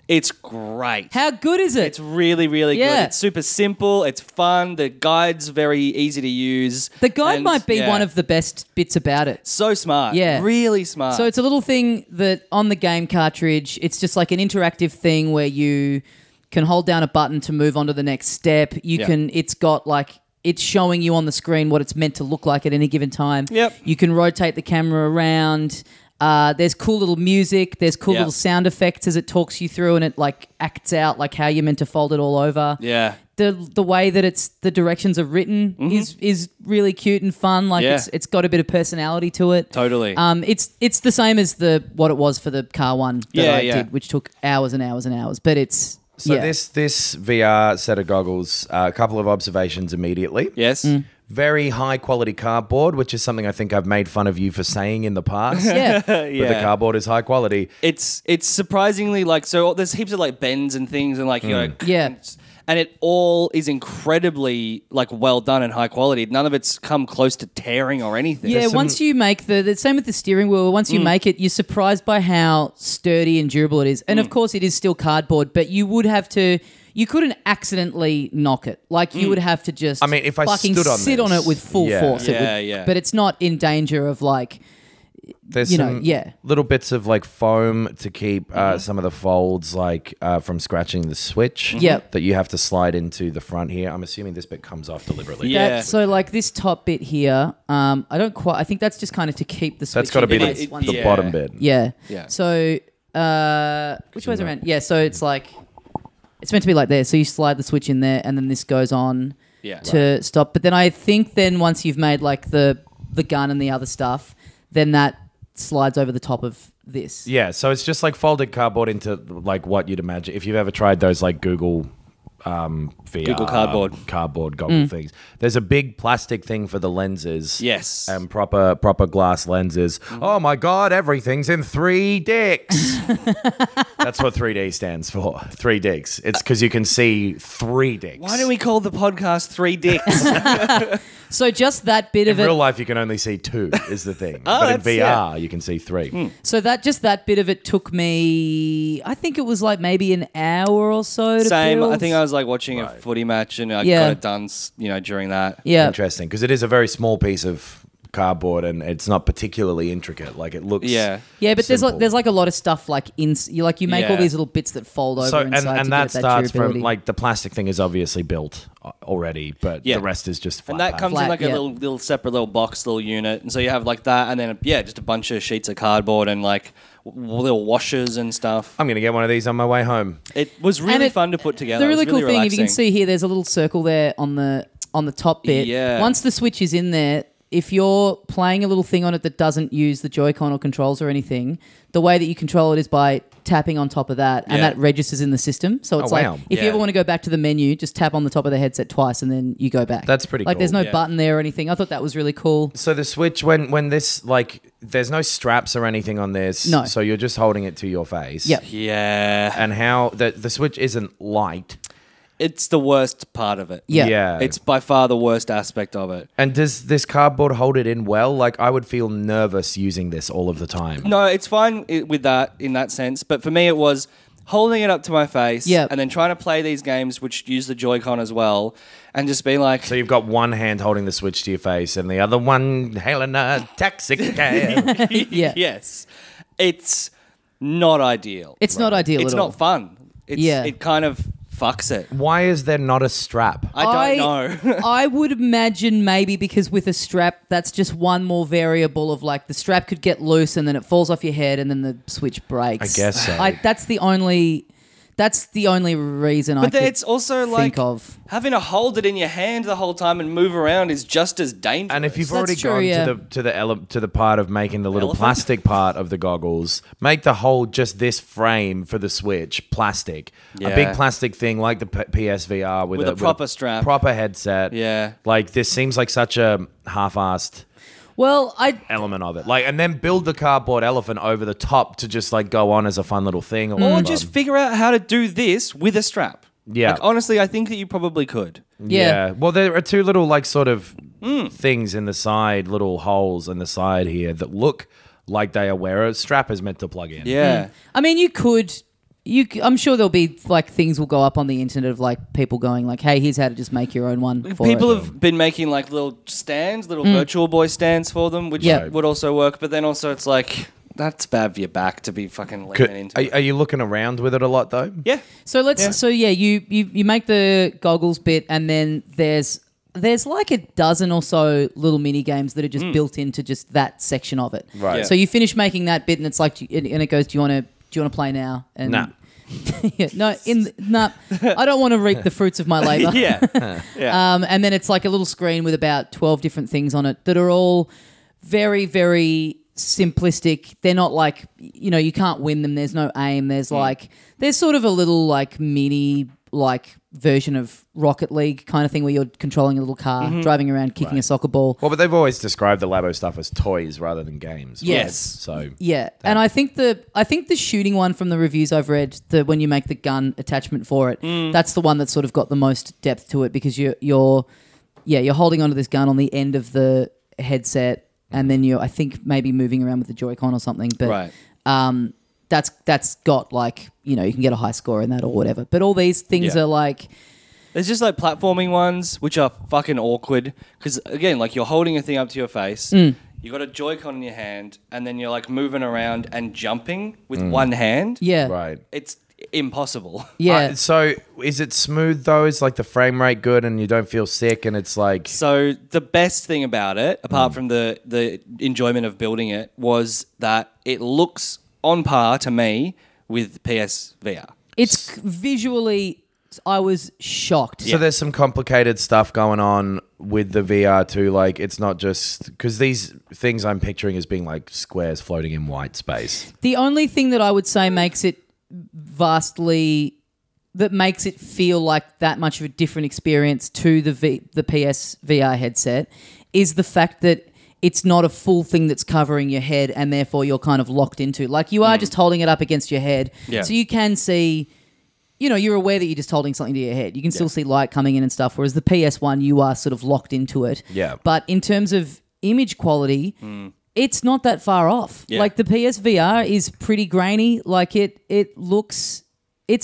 It's great. How good is it? It's really, really Yeah. good. It's super simple. It's fun. The guide's very easy to use. The guide And, might be yeah, one of the best bits about it. So smart. Yeah. Really smart. So it's a little thing that on the game cartridge, it's just like an interactive thing where you can hold down a button to move on to the next step. It's showing you on the screen what it's meant to look like at any given time. Yep. You can rotate the camera around. There's cool little music. There's cool little sound effects as it talks you through and it like acts out like how you're meant to fold it all over. Yeah. The way that the directions are written is really cute and fun. Like it's got a bit of personality to it. Totally. It's the same as what it was for the car one that I did, which took hours and hours and hours. But it's this VR set of goggles, a couple of observations immediately. Yes. Very high quality cardboard, which is something I think I've made fun of you for saying in the past. Yeah. But the cardboard is high quality. It's surprisingly like, so there's heaps of like bends and things and like, you know, and it all is incredibly like well done and high quality. None of it's come close to tearing or anything. Yeah, once you make the same with the steering wheel, once you make it, you're surprised by how sturdy and durable it is. And of course it is still cardboard, but you couldn't accidentally knock it. Like you would have to just if I fucking stood on sit on this, it with full force. But it's not in danger of like There's you some know, little bits of like foam to keep some of the folds like from scratching the switch. Yep. That you have to slide into the front here. I'm assuming this bit comes off deliberately. Yeah. So like this top bit here, I think that's just kind of to keep the switch. That's got to be in place once- the bottom bit. Yeah. Yeah. So which way's around? Yeah. So it's like it's meant to be like there. So you slide the switch in there, and then this goes on to stop. But then I think once you've made like the gun and the other stuff, then that slides over the top of this. Yeah, so it's just like folded cardboard into like what you'd imagine if you've ever tried those like Google VR Google Cardboard goggle things. There's a big plastic thing for the lenses. Yes. And proper glass lenses. Oh my God, everything's in 3 dicks. That's what 3D stands for. 3 dicks. It's because you can see 3 dicks. Why do we call the podcast 3 Dicks? So just that bit of In it. real life, you can only see 2 is the thing. But in VR, you can see 3. So that bit of it took me, I think it was like maybe an hour or so to Same. build. I think I was like watching a footy match and I got it done, during that. Yeah. Interesting, because it is a very small piece of cardboard, and it's not particularly intricate. Like, it looks Yeah. Yeah, but simple. there's like a lot of stuff like you make all Yeah. these little bits that fold over So inside and to that get that starts durability. from like the plastic thing is obviously built already, but Yeah. the rest is just flat And that pack. comes Flat, in like a yeah. little separate little box, little unit. And so you have like that, and then just a bunch of sheets of cardboard and like little washers and stuff. I'm gonna get one of these on my way home. It was really fun to put together. The really It was cool thing, if you can relaxing. see here, there's a little circle there on the top bit. Yeah. Once the Switch is in there, if you're playing a little thing on it that doesn't use the Joy-Con or controls or anything, the way that you control it is by tapping on top of that, and Yeah. that registers in the system. So it's like, wow. if you Yeah. ever want to go back to the menu, just tap on the top of the headset twice, and then you go back. That's pretty like, cool. there's no Yeah. button there or anything. I thought that was really cool. So the Switch, when this, like, there's no straps or anything on this. No. So you're just holding it to your face. Yep. Yeah. And how the Switch isn't light. It's the worst part of it. Yeah. Yeah. It's by far the worst aspect of it. And does this cardboard hold it in well? Like, I would feel nervous using this all of the time. No, it's fine with that in that sense. But for me, it was holding it up to my face Yep. and then trying to play these games which use the Joy-Con as well and just being like... So you've got one hand holding the Switch to your face and the other one hailing a taxi cab. Yeah. Yes. It's not ideal. It's not ideal It's at all. not fun. It kind of fucks it. Why is there not a strap? I don't know. I would imagine maybe because with a strap, that's just one more variable of like the strap could get loose and then it falls off your head and then the Switch breaks. I guess so. That's the only reason I But could it's also like think of. having to hold it in your hand the whole time and move around is just as dangerous. And if you've That's already true, gone yeah. to the part of making the little Elephant? plastic part of the goggles, make the whole just this frame for the Switch plastic, a Yeah. big plastic thing like the PSVR with a proper strap. proper headset. Yeah. like this seems like such a half-assed Well, element of it. Like, and then build the cardboard elephant over the top to just like go on as a fun little thing, or whatever. just figure out how to do this with a strap. Yeah. Like, honestly, I think that you probably could. Yeah. Well, there are two little like sort of things in the side, little holes in the side here that look like they are where a strap is meant to plug in. Yeah. I mean, you could. I'm sure there'll be like things will go up on the internet of like people going like, "Hey, here's how to just make your own one." For People it. have been making like little stands, little Virtual Boy stands for them, which Yeah. would also work. But then also it's like, that's bad for your back to be fucking leaning into. Are you looking around with it a lot though? Yeah. So you make the goggles bit, and then there's like a dozen or so little mini games that are just built into just that section of it. Right. Yeah. So you finish making that bit, and it's like, and it goes, "Do you want to play now?" And Nah. yeah, no, I don't want to reap the fruits of my labor. Yeah. Yeah. And then it's like a little screen with about 12 different things on it that are all very, very simplistic. They're not like, you can't win them. There's no aim. There's there's sort of a little like mini like version of Rocket League kind of thing where you're controlling a little car, driving around, kicking a soccer ball. Well, but they've always described the Labo stuff as toys rather than games. right? Yes. So Yeah, and I think the shooting one from the reviews I've read, when you make the gun attachment for it, that's the one that's sort of got the most depth to it because you're holding onto this gun on the end of the headset, and then you're, I think, maybe moving around with the Joy-Con or something. But Right. that's got like, you can get a high score in that or whatever. But all these things Yeah. are like, There's just like platforming ones which are fucking awkward because again, like you're holding a thing up to your face, you got a Joy-Con in your hand, and then you're like moving around and jumping with one hand. yeah, right. It's impossible. yeah. So is it smooth though? Is like the frame rate good and you don't feel sick and it's like So the best thing about it, apart from the enjoyment of building it, was that it looks on par to me with PSVR. It's visually, I was shocked. So there's some complicated stuff going on with the VR too. Like it's not just because these things I'm picturing as being like squares floating in white space. The only thing that I would say makes it feel like that much of a different experience to the PS VR headset is the fact that it's not a full thing that's covering your head and therefore you're kind of locked into. Like you are just holding it up against your head. Yeah. So you can see, you're aware that you're just holding something to your head. You can still see light coming in and stuff, whereas the PS1, you are sort of locked into it. Yeah. But in terms of image quality, it's not that far off. Yeah. Like the PSVR is pretty grainy. Like it looks,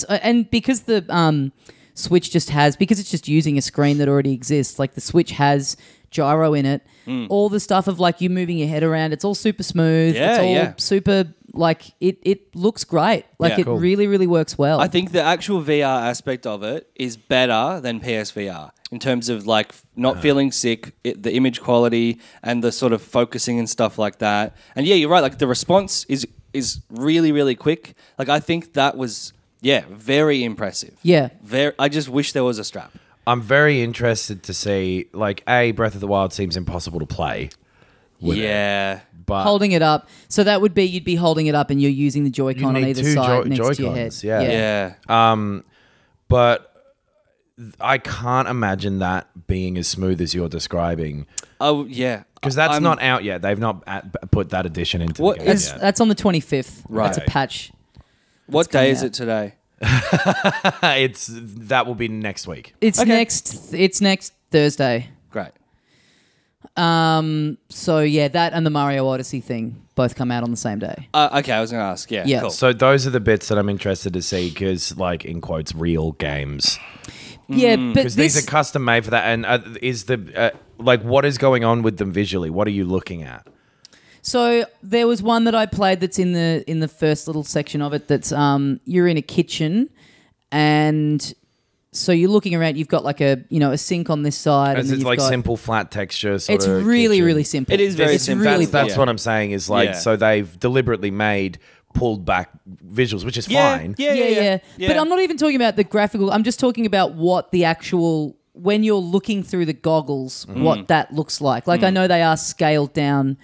and because the Switch because it's just using a screen that already exists, like the Switch has gyro in it. All the stuff of like you moving your head around, it's all super smooth. Yeah, it's all yeah. super like it looks great. Like it cool. really, really works well. I think the actual VR aspect of it is better than PSVR in terms of like not feeling sick, the image quality, and the sort of focusing and stuff like that. And yeah, you're right. Like the response is really, really quick. Like I think that was very impressive. Yeah. I just wish there was a strap. I'm very interested to see, like, Breath of the Wild seems impossible to play. With it, but holding it up. So that would be you'd be holding it up and you're using the Joy-Con on either side next to your head. Joy-Cons, Yeah. but I can't imagine that being as smooth as you're describing. Oh yeah, Because that's not out yet. They've not put that addition into the game yet. That's on the 25th. Right. That's a patch. What day is out. it today? That will be next week. It's next Thursday. Great. So yeah, that and the Mario Odyssey thing both come out on the same day. Okay, I was going to ask. Yeah, Yeah. cool. So those are the bits that I'm interested to see because, like, in quotes, real games. Yeah, but Because these are custom made for that. And is the like what is going on with them visually? What are you looking at? So there was one that I played that's in the first little section of it. That's you're in a kitchen, and so you're looking around. You've got like a sink on this side, and Is then it you've like got, simple flat texture? It's really kitchen? really simple. It is very It's simple. Really That's Yeah. what I'm saying. Is like Yeah. so they've deliberately made pulled back visuals, which is fine. Yeah. But I'm not even talking about the graphical. I'm just talking about what the actual when you're looking through the goggles, what that looks like. Like I know they are scaled down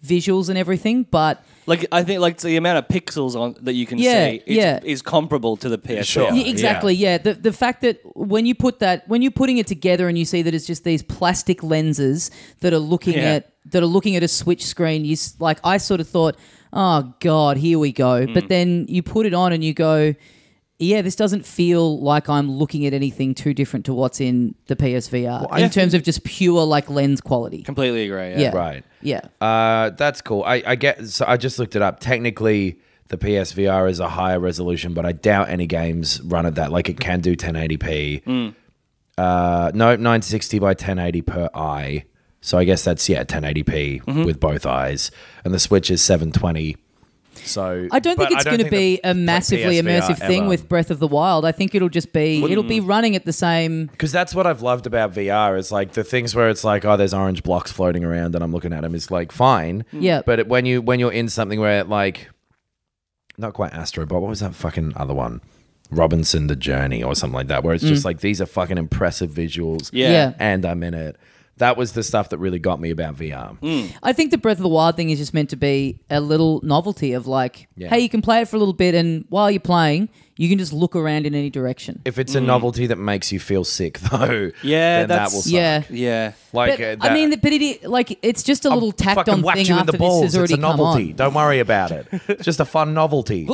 visuals and everything, but Like I think like the amount of pixels on that you can Yeah, see yeah. is comparable to the PS4. Sure. yeah, exactly. Yeah, the fact that when you're putting it together and you see that it's just these plastic lenses that are looking Yeah. at a Switch screen, like I sort of thought, oh God, here we go. But then you put it on and you go, yeah, this doesn't feel like I'm looking at anything too different to what's in the PSVR in terms of just pure like lens quality. Completely agree. Yeah. Yeah. Right. Yeah. That's cool. I get. So I just looked it up. Technically, the PSVR is a higher resolution, but I doubt any games run at that. Like it can do 1080p. No, 960 by 1080 per eye. So I guess that's 1080p with both eyes, and the Switch is 720. So I don't think it's going to be a massively PSVR immersive thing ever. with Breath of the Wild. I think it'll just be it'll be running at the same. Because that's what I've loved about VR is like the things where it's like, oh, there's orange blocks floating around and I'm looking at them is like fine. Yeah. But when you're in something where like, not quite Astro, but what was that fucking other one? Robinson the Journey or something like that, where it's just like these are fucking impressive visuals. Yeah. And I'm in it. That was the stuff that really got me about VR. I think the Breath of the Wild thing is just meant to be a little novelty of like, hey, you can play it for a little bit, and while you're playing, you can just look around in any direction. If it's a novelty that makes you feel sick, though, Yeah, then that that's- will suck. Yeah. Yeah. Like, But, I mean, it's just a little tacked fucking on whacked thing you in after the balls. this has already It's a novelty. come on. Don't worry about it. It's just a fun novelty.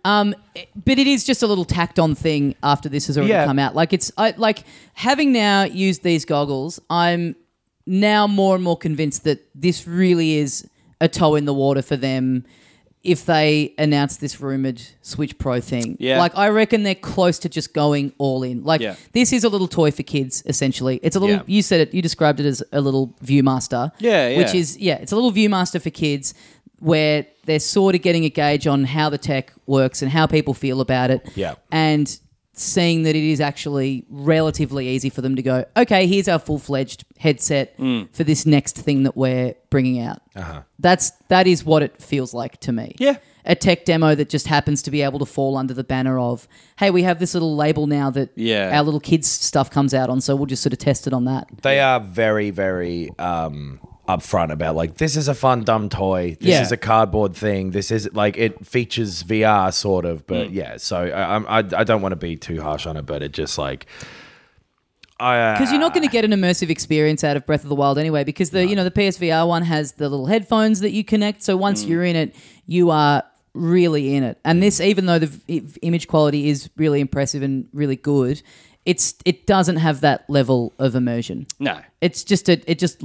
But it is just a little tacked on thing after this has already come out. Like like having now used these goggles, I'm now more and more convinced that this really is a toe in the water for them if they announce this rumored Switch Pro thing. Yeah. Like I reckon they're close to just going all in. Like this is a little toy for kids essentially. It's a little you said it, you described it as a little Viewmaster. Yeah. Which is it's a little Viewmaster for kids where they're sort of getting a gauge on how the tech works and how people feel about it. Yeah. And seeing that it is actually relatively easy for them to go, okay, here's our full-fledged headset for this next thing that we're bringing out. That is what it feels like to me. Yeah. A tech demo that just happens to be able to fall under the banner of, hey, we have this little label now that our little kids stuff comes out on, so we'll just sort of test it on that. They are very, very upfront about like, this is a fun, dumb toy. This is a cardboard thing. This is like, it features VR sort of, but so I don't want to be too harsh on it, but it just like... Because you're not going to get an immersive experience out of Breath of the Wild anyway, because the PSVR one has the little headphones that you connect. So once you're in it, you are really in it. And this, even though the image quality is really impressive and really good, it doesn't have that level of immersion. No. It's just it just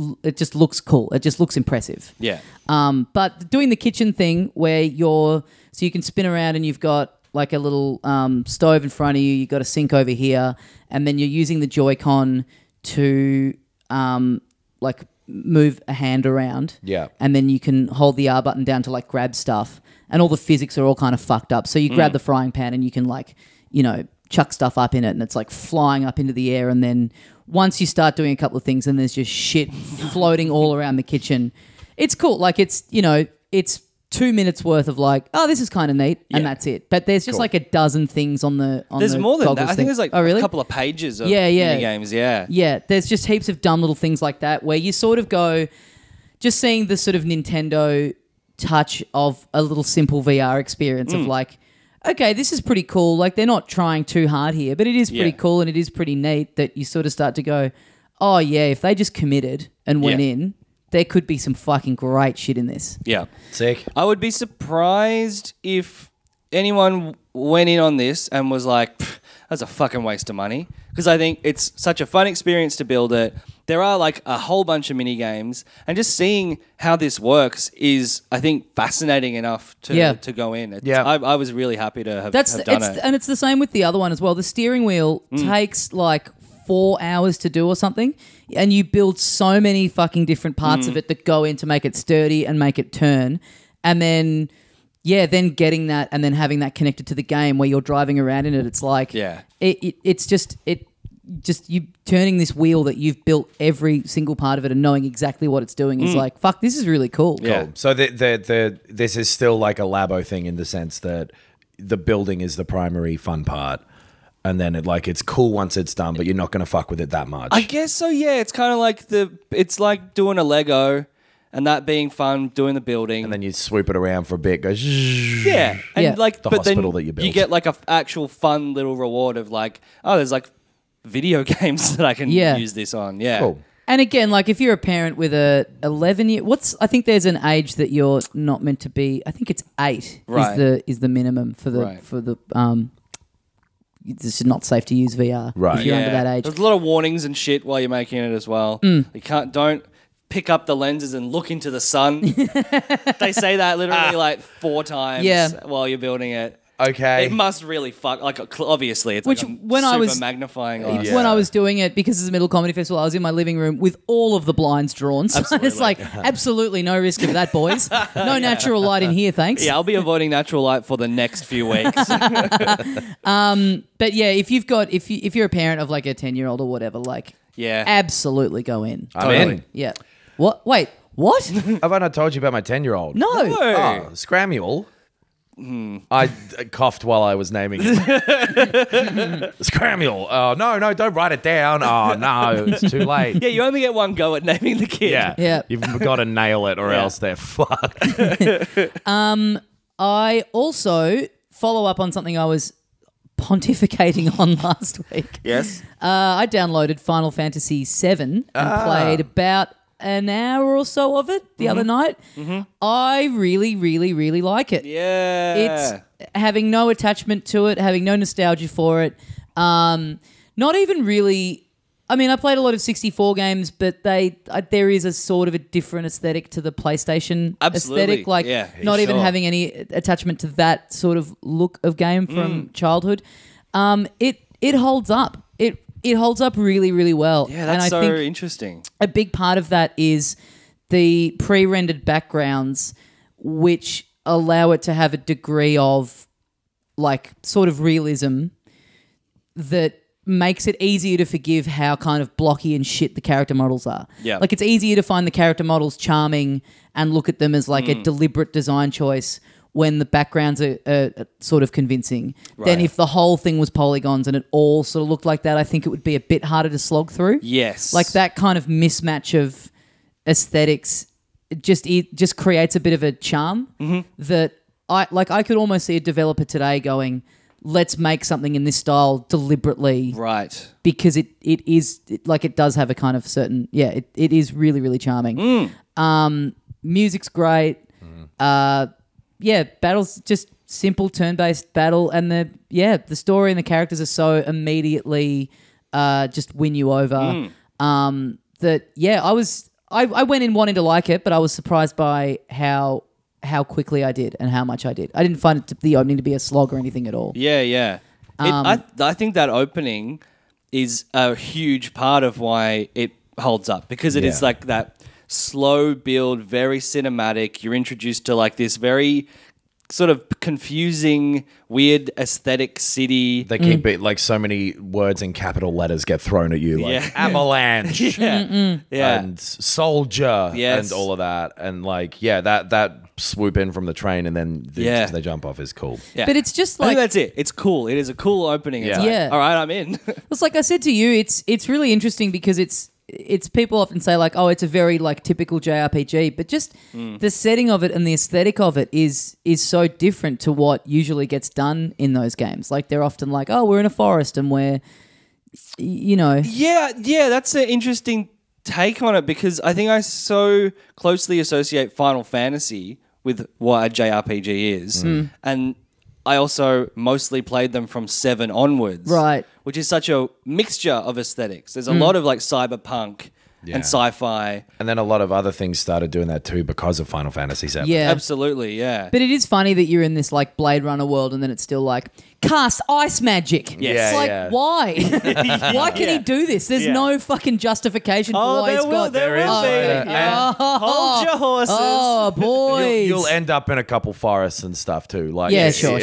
looks cool. It just looks impressive. Yeah. But doing the kitchen thing where so you can spin around and you've got like a little stove in front of you, you've got a sink over here, and then you're using the Joy-Con to like move a hand around. Yeah. And then you can hold the R button down to like grab stuff. And all the physics are all kind of fucked up. So you grab the frying pan and you can like, you know, chuck stuff up in it and it's like flying up into the air. And then once you start doing a couple of things and there's just shit floating all around the kitchen, it's cool. Like it's, you know, it's 2 minutes worth of like, oh, this is kind of neat, and that's it. But there's just like a dozen things on the There's the more than that. goggles I think thing. there's like really? a couple of pages of Yeah. mini games. Yeah. Yeah, there's just heaps of dumb little things like that where you sort of go, just seeing the sort of Nintendo touch of a little simple VR experience of like, okay, this is pretty cool. Like they're not trying too hard here, but it is pretty cool and it is pretty neat that you sort of start to go, oh yeah, if they just committed and went in, there could be some fucking great shit in this. Yeah. Sick. I would be surprised if anyone went in on this and was like, that's a fucking waste of money. Because I think it's such a fun experience to build it. There are like a whole bunch of mini games, and just seeing how this works is, I think, fascinating enough to go in. I was really happy to have done it. And it's the same with the other one as well. The steering wheel takes like 4 hours to do or something, and you build so many fucking different parts of it that go in to make it sturdy and make it turn, and then then getting that and then having that connected to the game where you're driving around in it. It's like it's just you turning this wheel that you've built every single part of it and knowing exactly what it's doing is like, fuck, this is really cool. Yeah. Cool. So this is still like a Labo thing in the sense that the building is the primary fun part. And then it's cool once it's done, but you're not going to fuck with it that much. I guess so. Yeah, it's kind of like it's like doing a Lego, and that being fun, doing the building, and then you swoop it around for a bit, goes like the but hospital then that you built. You get like a actual fun little reward of like, oh, there's like video games that I can use this on. Yeah, cool. And again, like if you're a parent with a 11-year, I think there's an age that you're not meant to be. I think it's 8 is the minimum for the It's not safe to use VR if you're under that age. There's a lot of warnings and shit while you're making it as well. You don't pick up the lenses and look into the sun. They say that literally like 4 times while you're building it. Okay. It must really fuck. Like, obviously, it's Which like when super I was magnifying glass. When I was doing it, because it's a middle comedy festival, I was in my living room with all of the blinds drawn. So it's like, absolutely no risk of that, boys. No natural light in here, thanks. Yeah, I'll be avoiding natural light for the next few weeks. But yeah, if you're a parent of like a 10-year-old or whatever, like, absolutely go in. I'm in. Yeah. What? Wait, what? Have I not told you about my 10-year-old? No. Oh, Scramule. I coughed while I was naming it. Scramule. Oh, no, don't write it down. Oh, no, it's too late. Yeah, you only get one go at naming the kid. Yeah. You've got to nail it or else they're fucked. I also follow up on something I was pontificating on last week. Yes. I downloaded Final Fantasy VII and played about an hour or so of it the other night. I really, really, really like it. Yeah. It's having no attachment to it, having no nostalgia for it. Not even really... I mean, I played a lot of 64 games, but there is a sort of a different aesthetic to the PlayStation aesthetic. Like, not even having any attachment to that sort of look of game from childhood. It holds up. It holds up really, really well. Yeah, that's so interesting. A big part of that is the pre-rendered backgrounds, which allow it to have a degree of like sort of realism that makes it easier to forgive how kind of blocky and shit the character models are. Yeah. Like it's easier to find the character models charming and look at them as like a deliberate design choice when the backgrounds are sort of convincing. Then if the whole thing was polygons and it all sort of looked like that, I think it would be a bit harder to slog through. Yes. Like that kind of mismatch of aesthetics just creates a bit of a charm that I could almost see a developer today going, let's make something in this style deliberately. Right. Because it does have a kind of certain, it is really, really charming. Music's great. Battle's just simple turn-based battle, and the story and the characters are so immediately just win you over. I went in wanting to like it, but I was surprised by how quickly I did and how much I did. I didn't find the opening to be a slog or anything at all. Yeah. I think that opening is a huge part of why it holds up because it is like that slow build, very cinematic. You're introduced to like this very sort of confusing, weird aesthetic city. They keep it like so many words in capital letters get thrown at you, like avalanche and soldier and all of that. And like, that swoop in from the train and then they jump off is cool. Yeah. But it's just I like... think that's it. It's cool. It is a cool opening. It's like, all right, I'm in. It's like I said to you, it's really interesting because it's people often say like, oh, it's a very like typical JRPG, but just the setting of it and the aesthetic of it is so different to what usually gets done in those games. Like they're often like, oh, we're in a forest and we're, Yeah, that's an interesting take on it because I think I so closely associate Final Fantasy with what a JRPG is, and I also mostly played them from 7 onwards. Right. Which is such a mixture of aesthetics. There's a lot of like cyberpunk and sci-fi. And then a lot of other things started doing that too because of Final Fantasy VII. Yeah. Absolutely, yeah. But it is funny that you're in this like Blade Runner world and then it's still like cast ice magic. Yes. It's like, why? Why can he do this? There's no fucking justification for why he's got... There will be. Hold your horses. Oh, boys. You'll end up in a couple forests and stuff too. Like sure.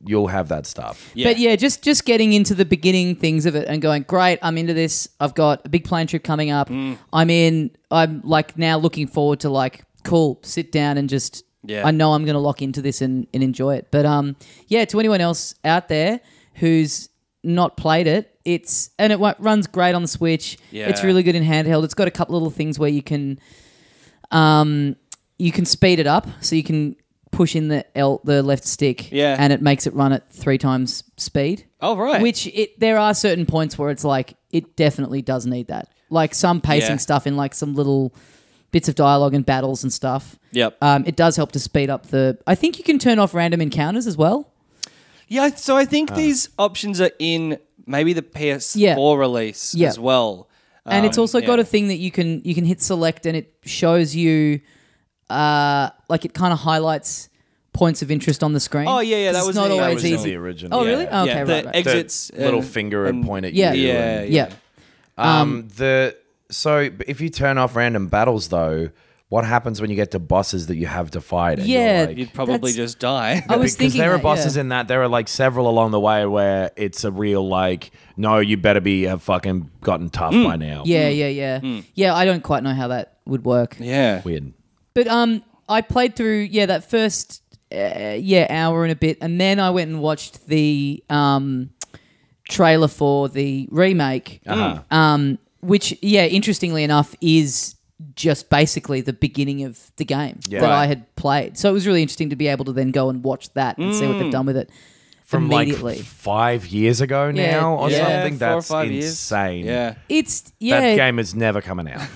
You'll have that stuff. Yeah. But yeah, just getting into the beginning things of it and going, great, I'm into this. I've got a big plane trip coming up. I'm like now looking forward to like, cool, sit down and just, I know I'm going to lock into this and enjoy it. But to anyone else out there who's not played it, it runs great on the Switch. Yeah. It's really good in handheld. It's got a couple little things where you can speed it up, so you can push in the left stick, and it makes it run at 3 times speed. Oh, right. Which there are certain points where it's like it definitely does need that. Like some pacing stuff in like some little bits of dialogue and battles and stuff. Yep. It does help to speed up I think you can turn off random encounters as well. Yeah, so I think these options are in maybe the PS4 release as well. And it's also got a thing that you can hit select and it shows you like it kind of highlights points of interest on the screen. Oh yeah, that was not in always easy. The original. Oh really? Oh, okay, the right. exits, little finger and point at you. Yeah. So if you turn off random battles though, what happens when you get to bosses that you have to fight? And Yeah, you're like, You'd probably just die. I was because thinking there are that, bosses in that. There are like several along the way where it's a real like, no, you better have fucking gotten tough by now. Yeah. Yeah, I don't quite know how that would work. Yeah. Weird. But I played through that first hour and a bit, and then I went and watched the trailer for the remake, which interestingly enough is just basically the beginning of the game that I had played. So it was really interesting to be able to then go and watch that and see what they've done with it From immediately. like 5 years ago now or something. 4 or That's 5 years. insane. Yeah. It's That game is never coming out.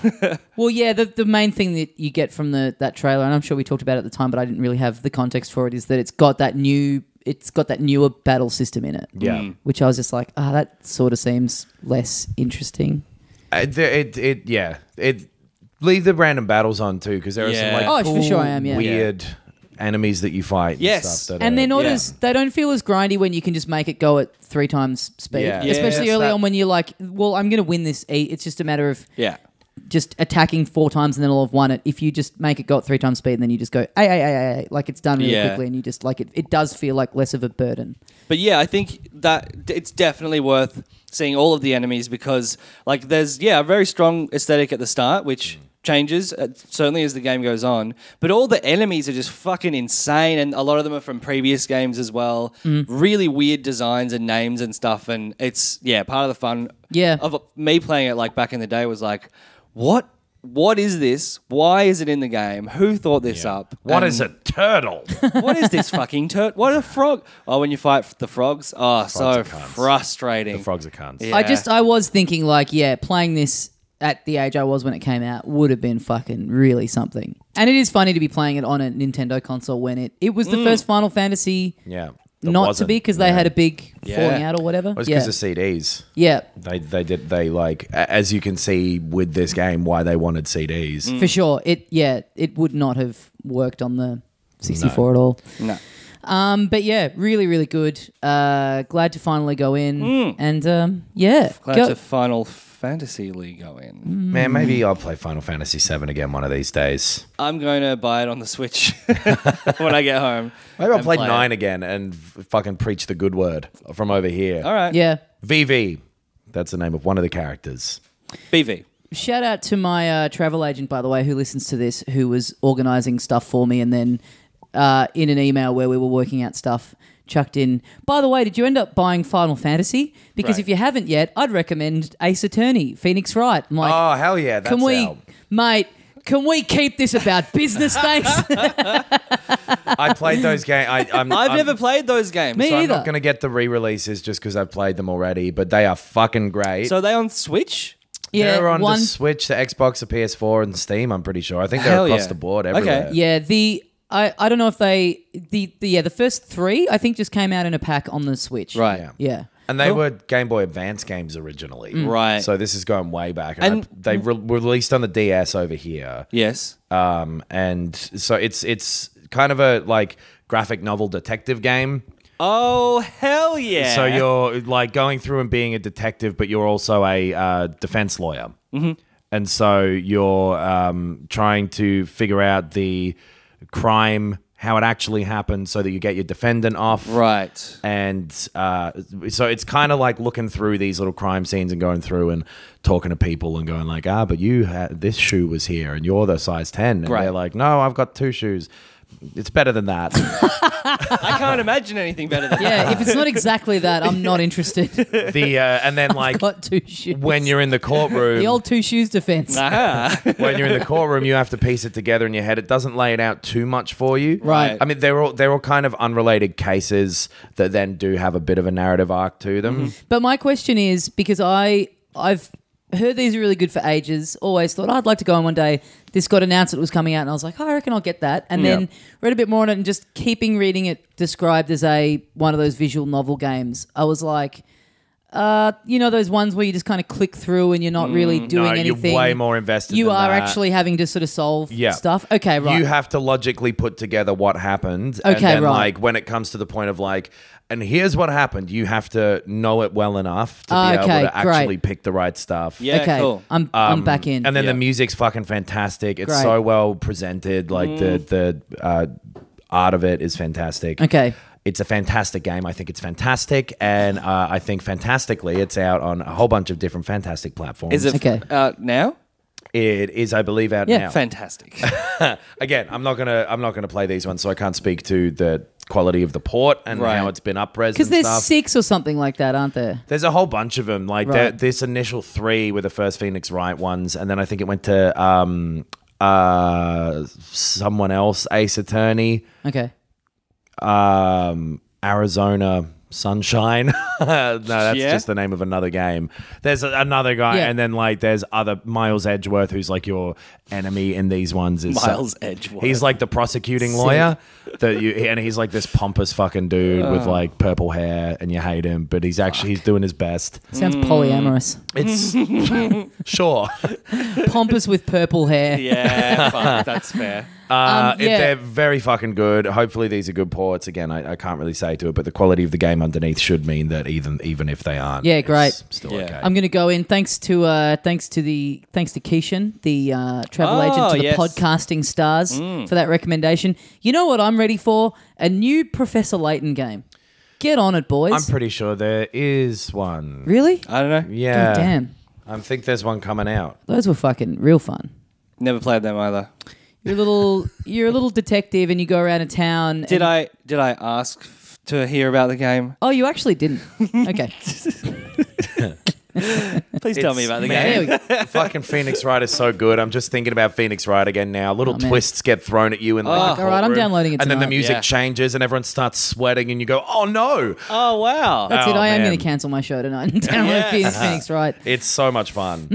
Well, the main thing that you get from that trailer, and I'm sure we talked about it at the time, but I didn't really have the context for it, is that it's got that newer battle system in it. Yeah. Which I was just like, that sort of seems less interesting. Leave the random battles on too, because there are some like for sure I am, weird enemies that you fight. Yes. and stuff And they're not they don't feel as grindy when you can just make it go at 3 times speed. Yeah. Especially early on when you're like, well, I'm going to win this. It's just a matter of just attacking 4 times and then I'll have won it. If you just make it go at 3 times speed and then you just go, like it's done really quickly and you just like it does feel like less of a burden. But yeah, I think that it's definitely worth seeing all of the enemies because like there's a very strong aesthetic at the start, which changes certainly as the game goes on, but all the enemies are just fucking insane, and a lot of them are from previous games as well. Really weird designs and names and stuff, and it's part of the fun of me playing it like back in the day was like, what is this? Why is it in the game? Who thought this up? What is a turtle? What is this fucking turtle? What a frog? Oh, when you fight the frogs? Oh, so are cunts. frustrating. The frogs are cunts. Yeah. I was thinking like, playing this at the age I was when it came out would have been fucking really something. And it is funny to be playing it on a Nintendo console when it was the first Final Fantasy not to be, because they had a big falling out or whatever. It was because of CDs. Yeah. They like, as you can see with this game, why they wanted CDs. For sure. It would not have worked on the 64 at all. No. But really, really good. Glad to finally go in. And Glad to Fantasy League going? Man, maybe I'll play Final Fantasy VII again one of these days. I'm going to buy it on the Switch when I get home. Maybe I'll play it. 9 again and fucking preach the good word from over here. All right. Yeah. VV. That's the name of one of the characters. BV. Shout out to my travel agent, by the way, who listens to this, who was organising stuff for me, and then in an email where we were working out stuff, chucked in, by the way, did you end up buying Final Fantasy? Because if you haven't yet, I'd recommend Ace Attorney, Phoenix Wright. I'm like, Oh, hell yeah. That's mate, can we keep this about business, thanks? I played those games. I've never played those games. Me So I'm either. not going to get the re-releases just because I've played them already, but they are fucking great. So are they on Switch? Yeah, they're on the Switch, the Xbox, the PS4, and Steam, I'm pretty sure. I think they're Hell across yeah. the board everywhere. Okay. Yeah, I don't know if the first 3 I think just came out in a pack on the Switch. Right. Yeah. And they were Game Boy Advance games originally. Right. So this is going way back. And- They released on the DS over here. Yes. And so it's kind of a like graphic novel detective game. Oh, hell yeah. So you're like going through and being a detective, but you're also a defense lawyer. Mm-hmm. And so you're trying to figure out the crime, how it actually happened, so that you get your defendant off. Right. And so it's kind of like looking through these little crime scenes and going through and talking to people and going like, but you had this shoe was here and you're the size 10. And Right. they're like, no, I've got 2 shoes. It's better than that. I can't imagine anything better than that. Yeah, if it's not exactly that, I'm not interested. And then like Got 2 shoes. when you're in the courtroom, The old 2 shoes defense. when you're in the courtroom, you have to piece it together in your head. It doesn't lay it out too much for you. Right. I mean, they're all kind of unrelated cases that then do have a bit of a narrative arc to them. But my question is, because I've heard these are really good for ages, always thought I'd like to go on one day. This got announced it was coming out and I was like, I reckon I'll get that. And then read a bit more on it and just keeping reading it described as one of those visual novel games. I was like, those ones where you just kind of click through and you're not really doing anything. You're way more invested You than are that. actually having to sort of solve stuff. Okay, right. You have to logically put together what happened. Okay, and then, right. like, when it comes to the point of, like, and here's what happened, you have to know it well enough to be able to actually pick the right stuff. Yeah, okay, cool. I'm back in. And then the music's fucking fantastic. It's Great. so well presented. Like, the art of it is fantastic. Okay. It's a fantastic game. I think it's fantastic. And I think fantastically, it's out on a whole bunch of different fantastic platforms. Is it Okay. out now? It is, I believe, out now. Fantastic. Again, I'm not gonna play these ones, so I can't speak to the quality of the port and Right. how it's been up-res Because and there's stuff. 6 or something like that, aren't there? There's a whole bunch of them. Like Right. this initial 3 were the first Phoenix Wright ones, and then I think it went to someone else, Ace Attorney, Okay. Arizona Sunshine. No, that's Yeah. just the name of another game. There's another guy, Yeah. and then like there's other Miles Edgeworth, who's like your enemy in these ones. Is Miles Edgeworth. He's like the prosecuting lawyer, and he's like this pompous fucking dude with like purple hair, and you hate him, but he's doing his best. Sounds polyamorous. It's sure. Pompous with purple hair. Yeah, fuck, that's fair. They're very fucking good. Hopefully these are good ports. Again, I can't really say to it, but the quality of the game underneath should mean that even if they aren't, Yeah, great. it's still Yeah. okay. I'm going to go in. Thanks to Keishan, the travel agent to the yes. podcasting stars, for that recommendation. You know what I'm ready for? A new Professor Layton game. Get on it, boys. I'm pretty sure there is one. Really? I don't know. Yeah. God damn. I think there's one coming out. Those were fucking real fun. Never played them either. You're a little detective and you go around a town. Did I ask to hear about the game? Oh, you actually didn't. Okay. Please tell me about the There game. we go. Fucking Phoenix Wright is so good. I'm just thinking about Phoenix Wright again now. Little man. twists get thrown at you in like the All right, I'm courtroom. downloading it And then the tonight. music Yeah. changes and everyone starts sweating and you go, oh no. Oh, wow. That's it. Oh, I am man. going to cancel my show tonight and download Phoenix Wright. It's so much fun.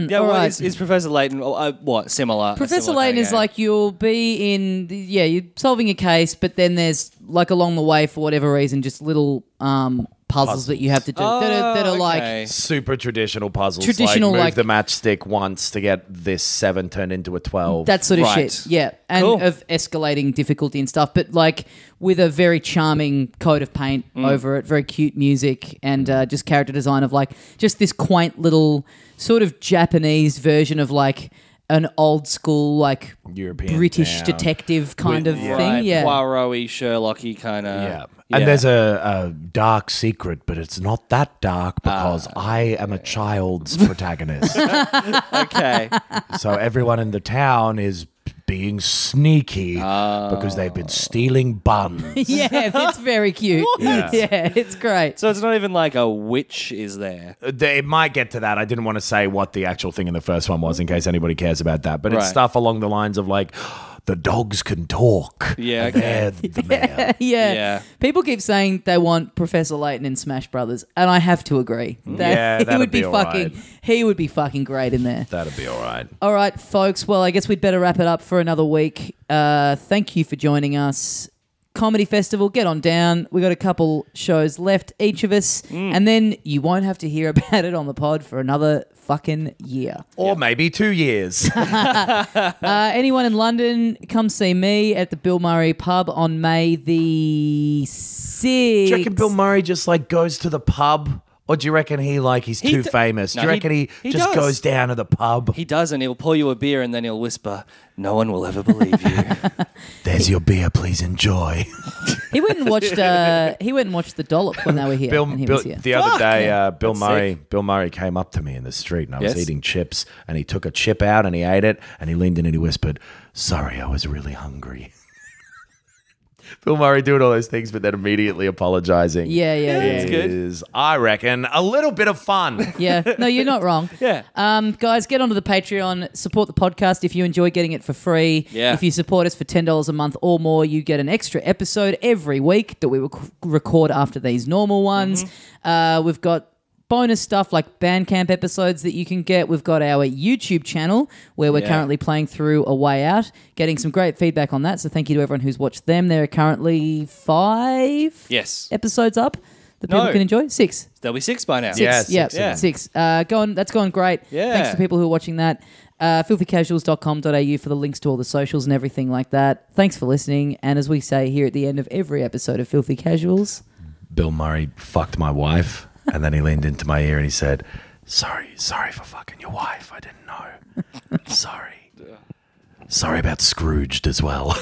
Yeah, All well, right. is Professor Layton, what, similar? Professor similar Layton kind of is game? like you'll be in, you're solving a case, but then there's like along the way, for whatever reason, just little puzzles that you have to do that are like super traditional puzzles. Traditional, like move like the matchstick once to get this 7 turned into a 12. that sort of shit. Yeah, and of escalating difficulty and stuff, but like with a very charming coat of paint over it, very cute music, and just character design of like just this quaint little sort of Japanese version of like an old school like European British town. detective kind of Right, thing. Yeah. Poirot-y, Sherlock-y kind of. Yeah. And there's a dark secret, but it's not that dark because I am a child's protagonist. Okay. So everyone in the town is being sneaky because they've been stealing buns. Yeah, it's very cute. Yeah, it's great. So it's not even like a witch is there. It might get to that. I didn't want to say what the actual thing in the first one was in case anybody cares about that. But it's stuff along the lines of like, the dogs can talk. Yeah, and okay. they're the mayor. Yeah. People keep saying they want Professor Layton in Smash Brothers, and I have to agree. Yeah, he that'd would be be all fucking. right. He would be fucking great in there. That'd be all right. All right, folks. Well, I guess we'd better wrap it up for another week. Thank you for joining us. Comedy Festival, get on down. We got a couple shows left, each of us, and then you won't have to hear about it on the pod for another fucking year. Or maybe 2 years. Anyone in London, come see me at the Bill Murray pub on May the 6th. Do you reckon Bill Murray just like goes to the pub? Or do you reckon he's too famous? No, do you reckon he just does. goes down to the pub? He does, and he'll pour you a beer, and then he'll whisper, "No one will ever believe you." There's your beer, please enjoy. He went and watched. He went and watched the Dollop when they were here. and he was here. The other day, Bill That's Bill Murray came up to me in the street, and I was Yes. eating chips, and he took a chip out and he ate it, and he leaned in and he whispered, "Sorry, I was really hungry." Bill Murray doing all those things, but then immediately apologizing. Yeah. That's good. Is, I reckon, a little bit of fun. Yeah, no, you're not wrong. Yeah. Guys, get onto the Patreon, support the podcast if you enjoy getting it for free. Yeah. If you support us for $10 a month or more, you get an extra episode every week that we record after these normal ones. We've got bonus stuff like Bandcamp episodes that you can get. We've got our YouTube channel where we're currently playing through A Way Out, getting some great feedback on that. So thank you to everyone who's watched them. There are currently 5 episodes up that people can enjoy. 6. There'll be 6 by now. Yeah, Six. 6. That's going great. Yeah. Thanks to people who are watching that. Filthycasuals.com.au for the links to all the socials and everything like that. Thanks for listening. And as we say here at the end of every episode of Filthy Casuals, Bill Murray fucked my wife, and then he leaned into my ear and he said, sorry for fucking your wife. I didn't know. Sorry about Scrooged as well.